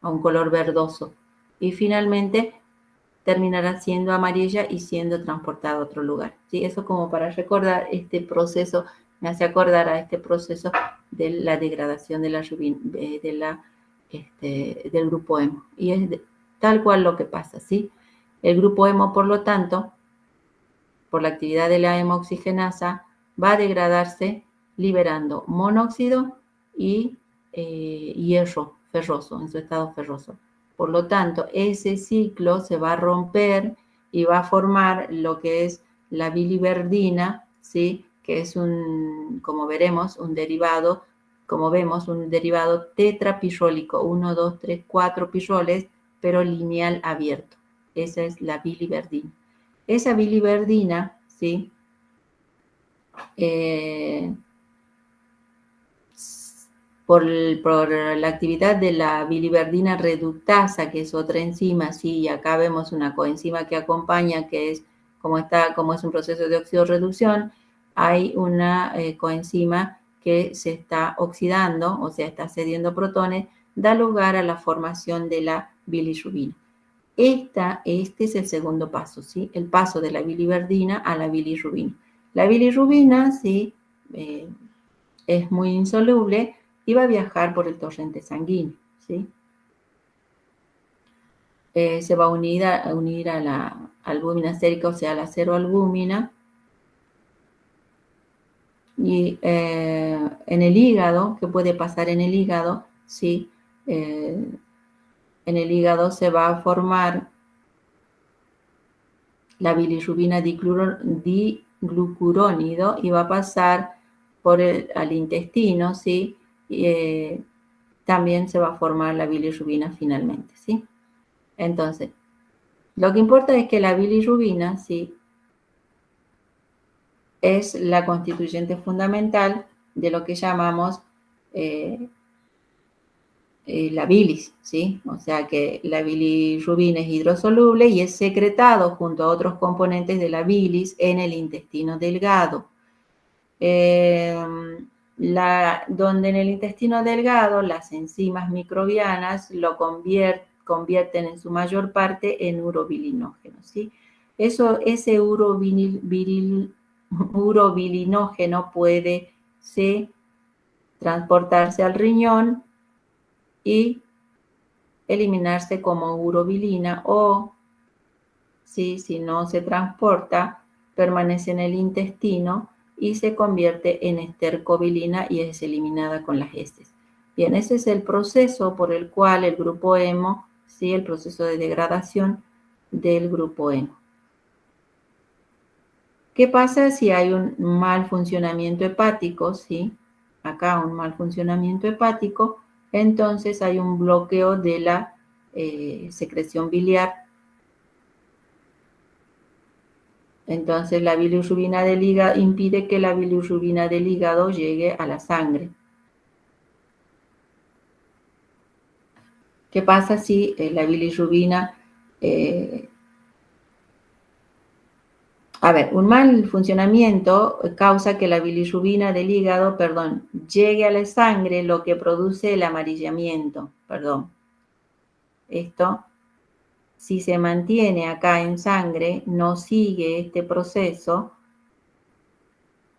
Speaker 2: a un color verdoso, y finalmente terminará siendo amarilla y siendo transportada a otro lugar, ¿sí? Eso como para recordar este proceso, me hace acordar a este proceso de la degradación de del grupo hemo. Y es tal cual lo que pasa, ¿sí? El grupo hemo, por lo tanto, por la actividad de la hemoxigenasa, va a degradarse liberando monóxido y hierro ferroso, en su estado ferroso. Por lo tanto, ese ciclo se va a romper y va a formar lo que es la biliverdina, ¿sí? Que es como veremos, un derivado, como vemos, un derivado tetrapirrólico, 1, 2, 3, 4 pirroles, pero lineal abierto. Esa es la biliverdina. Esa biliverdina, ¿sí? Por la actividad de la biliverdina reductasa, que es otra enzima, ¿sí? Y acá vemos una coenzima que acompaña, que es como es un proceso de oxidorreducción, hay una coenzima que se está oxidando, o sea, está cediendo protones, da lugar a la formación de la bilirrubina. Este es el segundo paso, ¿sí? El paso de la biliverdina a la bilirrubina. La bilirrubina, ¿sí? Es muy insoluble y va a viajar por el torrente sanguíneo, ¿sí? Se va a unir a la albúmina sérica, o sea, a la ceroalbúmina. Y en el hígado, ¿qué puede pasar en el hígado? Sí, en el hígado se va a formar la bilirrubina diglucurónido y va a pasar al intestino, ¿sí? Y, también se va a formar la bilirrubina finalmente, ¿sí? Entonces, lo que importa es que la bilirrubina, ¿sí? Es la constituyente fundamental de lo que llamamos la bilis, ¿sí? O sea que la bilirrubina es hidrosoluble y es secretado junto a otros componentes de la bilis en el intestino delgado. Donde en el intestino delgado las enzimas microbianas lo convierten en su mayor parte en urobilinógeno, ¿sí? Ese urobilinógeno puede transportarse al riñón y eliminarse como urobilina o, ¿sí? Si no se transporta, permanece en el intestino y se convierte en estercobilina y es eliminada con las heces. Bien, ese es el proceso por el cual el grupo hemo, ¿sí? El proceso de degradación del grupo hemo. ¿Qué pasa si hay un mal funcionamiento hepático? ¿Sí? Acá un mal funcionamiento hepático, entonces hay un bloqueo de la secreción biliar. Entonces la bilirrubina del hígado impide que la bilirrubina del hígado llegue a la sangre. ¿Qué pasa si la bilirrubina... un mal funcionamiento causa que la bilirrubina del hígado, llegue a la sangre, lo que produce el amarillamiento, Esto, si se mantiene acá en sangre, no sigue este proceso,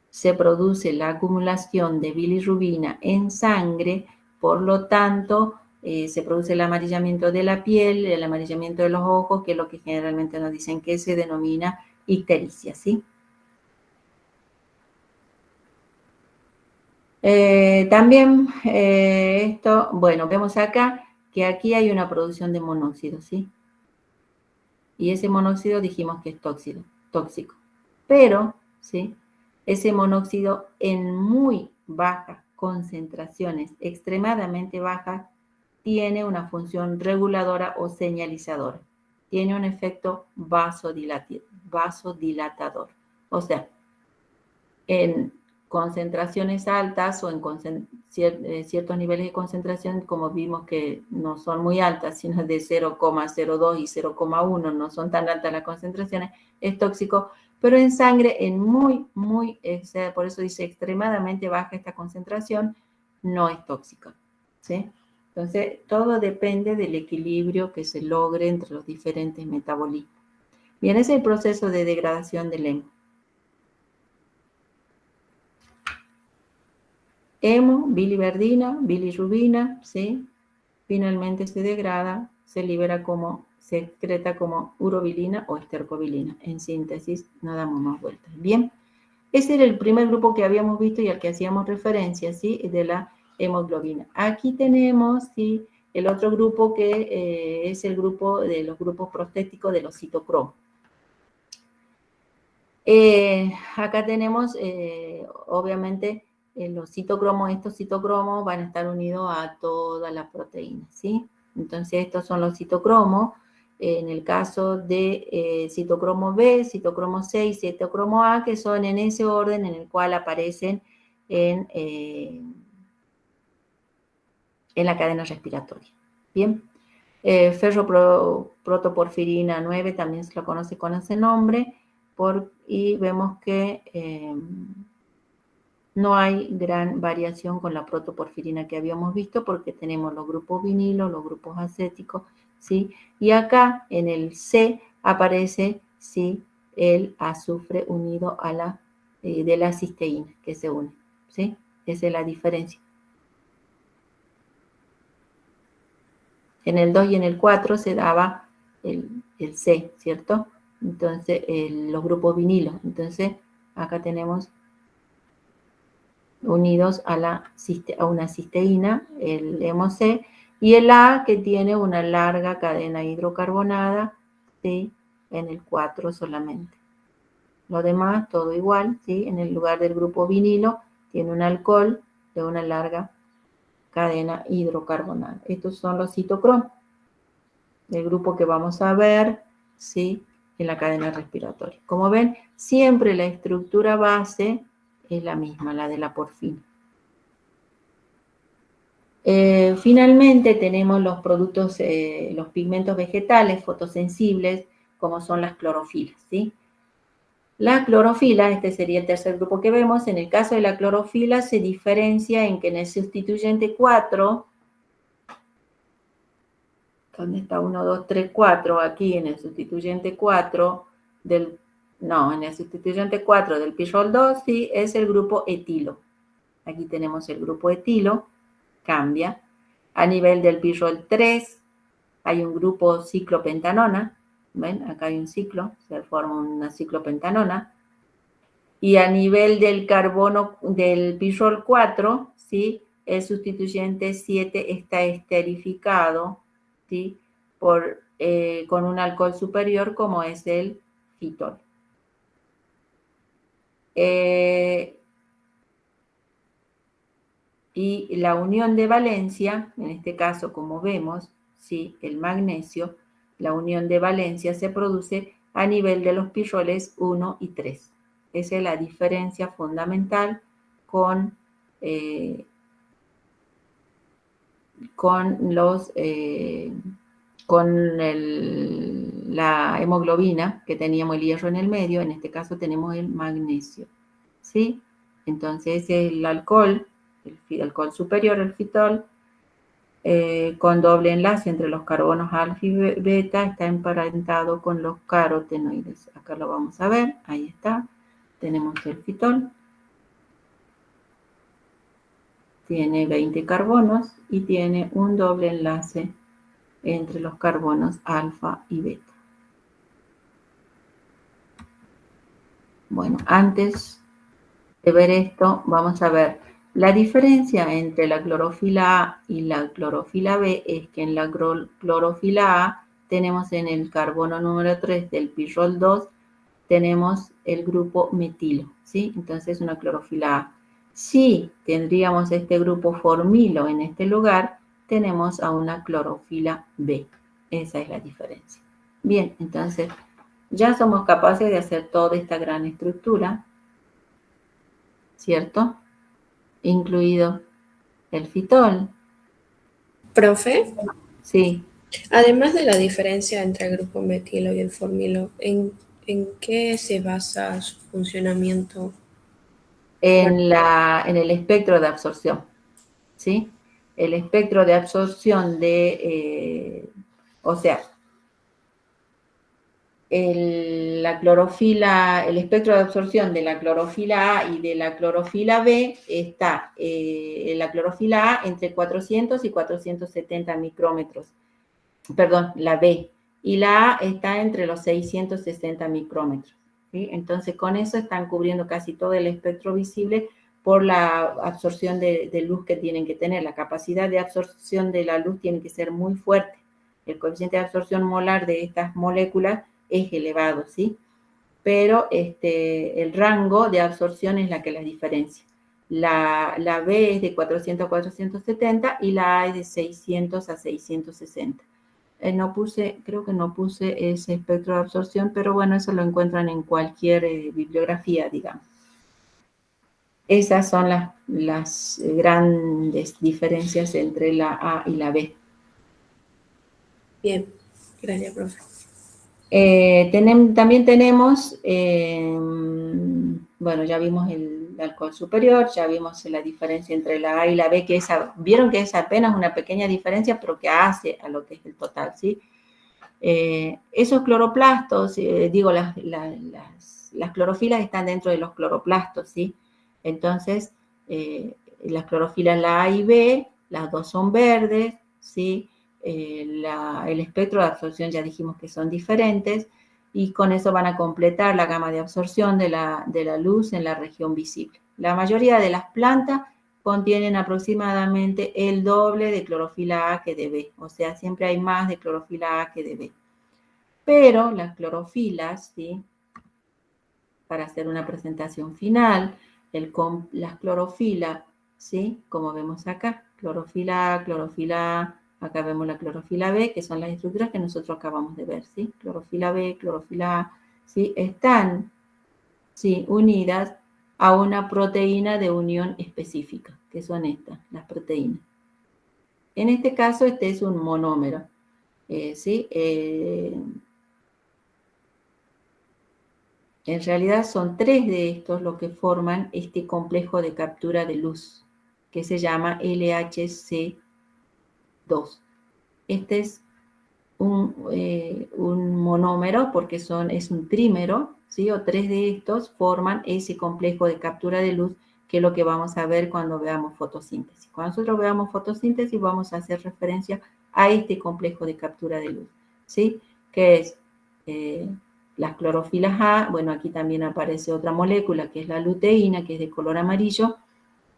Speaker 2: se produce la acumulación de bilirrubina en sangre, por lo tanto, se produce el amarillamiento de la piel, el amarillamiento de los ojos, que es lo que generalmente nos dicen que se denomina ictericia, ¿sí? También vemos acá que aquí hay una producción de monóxido, ¿sí? Y ese monóxido dijimos que es tóxico. Pero, ¿sí? Ese monóxido en muy bajas concentraciones, extremadamente bajas, tiene una función reguladora o señalizadora. Tiene un efecto vasodilatador. O sea, en concentraciones altas o en ciertos niveles de concentración, como vimos que no son muy altas, sino de 0,02 y 0,1, no son tan altas las concentraciones, es tóxico, pero en sangre, en por eso dice extremadamente baja esta concentración, no es tóxico, ¿sí? Entonces, todo depende del equilibrio que se logre entre los diferentes metabolismos. Bien, ese es el proceso de degradación del hemo. Hemo, biliverdina, bilirrubina, ¿sí? Finalmente se degrada, se excreta como urobilina o estercobilina. En síntesis, no damos más vueltas. Bien, ese era el primer grupo que habíamos visto y al que hacíamos referencia, ¿sí? De la hemoglobina. Aquí tenemos, ¿sí? El otro grupo que es el grupo de los grupos prostéticos de los citocromos. Acá tenemos, obviamente, los citocromos. Estos citocromos van a estar unidos a todas las proteínas, ¿sí? Entonces, estos son los citocromos. En el caso de citocromo B, citocromo C y citocromo A, que son en ese orden en el cual aparecen en la cadena respiratoria. Bien. Ferroprotoporfirina 9 también se lo conoce con ese nombre, y vemos que no hay gran variación con la protoporfirina que habíamos visto, porque tenemos los grupos vinilo, los grupos acéticos, ¿sí? Y acá en el C aparece, ¿sí?, el azufre unido a la de la cisteína que se une, ¿sí? Esa es la diferencia. En el 2 y en el 4 se daba el C, ¿cierto? Entonces, los grupos vinilos. Entonces, acá tenemos unidos a una cisteína, el HemoC, y el A, que tiene una larga cadena hidrocarbonada, ¿sí?, en el 4 solamente. Lo demás, todo igual, ¿sí? En el lugar del grupo vinilo, tiene un alcohol de una larga cadena hidrocarbonada. Estos son los citocromos, el grupo que vamos a ver, ¿sí?, en la cadena respiratoria. Como ven, siempre la estructura base es la misma, la de la porfina. Finalmente tenemos los productos, los pigmentos vegetales fotosensibles, como son las clorofilas, ¿sí? La clorofila, este sería el tercer grupo que vemos. En el caso de la clorofila se diferencia en que en el sustituyente 4, ¿dónde está 1, 2, 3, 4? Aquí en el sustituyente 4 en el sustituyente 4 del pirrol 2, sí, es el grupo etilo. Aquí tenemos el grupo etilo, cambia. A nivel del pirrol 3 hay un grupo ciclopentanona, ¿ven? Acá hay un ciclo, se forma una ciclopentanona. Y a nivel del carbono del pirrol 4, ¿sí?, el sustituyente 7 está esterificado, ¿sí?, con un alcohol superior, como es el fitol. Y la unión de valencia, en este caso, como vemos, ¿sí?, el magnesio, la unión de valencia se produce a nivel de los pirroles 1 y 3. Esa es la diferencia fundamental con la hemoglobina, que teníamos el hierro en el medio. En este caso tenemos el magnesio, ¿sí? Entonces el alcohol, el alcohol superior, el fitol, con doble enlace entre los carbonos alfa y beta, está emparentado con los carotenoides. Acá lo vamos a ver, ahí está. Tenemos el fitol. Tiene 20 carbonos y tiene un doble enlace entre los carbonos alfa y beta. Bueno, antes de ver esto, vamos a ver la diferencia entre la clorofila A y la clorofila B. Es que en la clorofila A tenemos en el carbono número 3 del pirrol 2, tenemos el grupo metilo, ¿sí? Entonces una clorofila A. Si tendríamos este grupo formilo en este lugar, tenemos a una clorofila B. Esa es la diferencia. Bien, entonces ya somos capaces de hacer toda esta gran estructura, ¿cierto? Incluido el fitol.
Speaker 3: Profe,
Speaker 2: Sí.
Speaker 3: además de la diferencia entre el grupo metilo y el formilo, ¿en qué se basa su funcionamiento?
Speaker 2: En el espectro de absorción, ¿sí? El espectro de absorción o sea, la clorofila, el espectro de absorción de la clorofila A y de la clorofila B está en la clorofila A entre 400 y 470 micrómetros. Perdón, la B. Y la A está entre los 660 micrómetros, ¿sí? Entonces, con eso están cubriendo casi todo el espectro visible por la absorción de luz que tienen que tener. La capacidad de absorción de la luz tiene que ser muy fuerte. El coeficiente de absorción molar de estas moléculas es elevado, ¿sí? pero el rango de absorción es la que las diferencia. La B es de 400 a 470 y la A es de 600 a 660. Creo que no puse ese espectro de absorción, pero bueno, eso lo encuentran en cualquier bibliografía, digamos. Esas son las grandes diferencias entre la A y la B.
Speaker 3: Bien, gracias, profe.
Speaker 2: También tenemos, bueno, ya vimos el alcohol superior, ya vimos la diferencia entre la A y la B, que vieron que es apenas una pequeña diferencia, pero que hace a lo que es el total, ¿sí? Esos cloroplastos, digo, las clorofilas están dentro de los cloroplastos, ¿sí? Entonces, las clorofilas, la A y B, las dos son verdes, ¿sí? El espectro de absorción ya dijimos que son diferentes, y con eso van a completar la gama de absorción de la luz en la región visible. La mayoría de las plantas contienen aproximadamente el doble de clorofila A que de B, o sea, siempre hay más de clorofila A que de B. Pero las clorofilas, ¿sí? Para hacer una presentación final, las clorofilas, ¿sí? Como vemos acá, clorofila A, clorofila A, acá vemos la clorofila B, que son las estructuras que nosotros acabamos de ver, ¿sí? Clorofila B, clorofila A, ¿sí? Están, ¿sí? Unidas a una proteína de unión específica, que son estas, las proteínas. En este caso, este es un monómero, ¿sí? En realidad son 3 de estos los que forman este complejo de captura de luz, que se llama LHC2. Este es un monómero porque es un trímero, ¿sí? O 3 de estos forman ese complejo de captura de luz, que es lo que vamos a ver cuando veamos fotosíntesis. Cuando nosotros veamos fotosíntesis vamos a hacer referencia a este complejo de captura de luz, ¿sí? Que es las clorofilas A, bueno, aquí también aparece otra molécula que es la luteína, que es de color amarillo,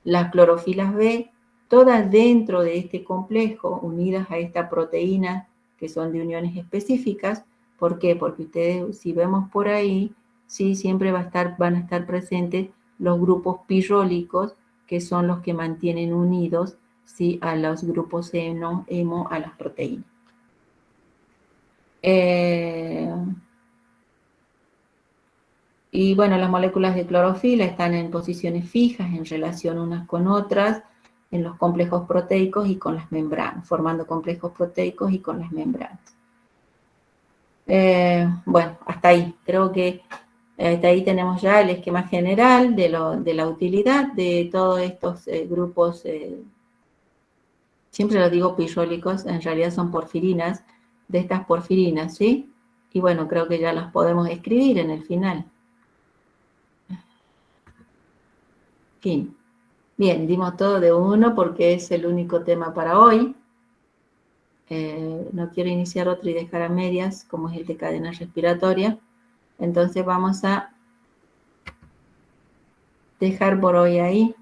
Speaker 2: las clorofilas B, todas dentro de este complejo, unidas a esta proteína, que son de uniones específicas. ¿Por qué? Porque ustedes, si vemos por ahí, sí, siempre van a estar presentes los grupos pirrólicos, que son los que mantienen unidos, ¿sí? A los grupos hemo, a las proteínas. Y bueno, las moléculas de clorofila están en posiciones fijas en relación unas con otras en los complejos proteicos y con las membranas, formando complejos proteicos y con las membranas. Bueno, hasta ahí. Creo que hasta ahí tenemos ya el esquema general de la utilidad de todos estos grupos, siempre los digo pirrólicos, en realidad son porfirinas, de estas porfirinas, ¿sí? Y bueno, creo que ya las podemos escribir en el final. Fin. Bien, dimos todo de uno porque es el único tema para hoy. No quiero iniciar otro y dejar a medias, como es el de cadena respiratoria. Entonces vamos a dejar por hoy ahí.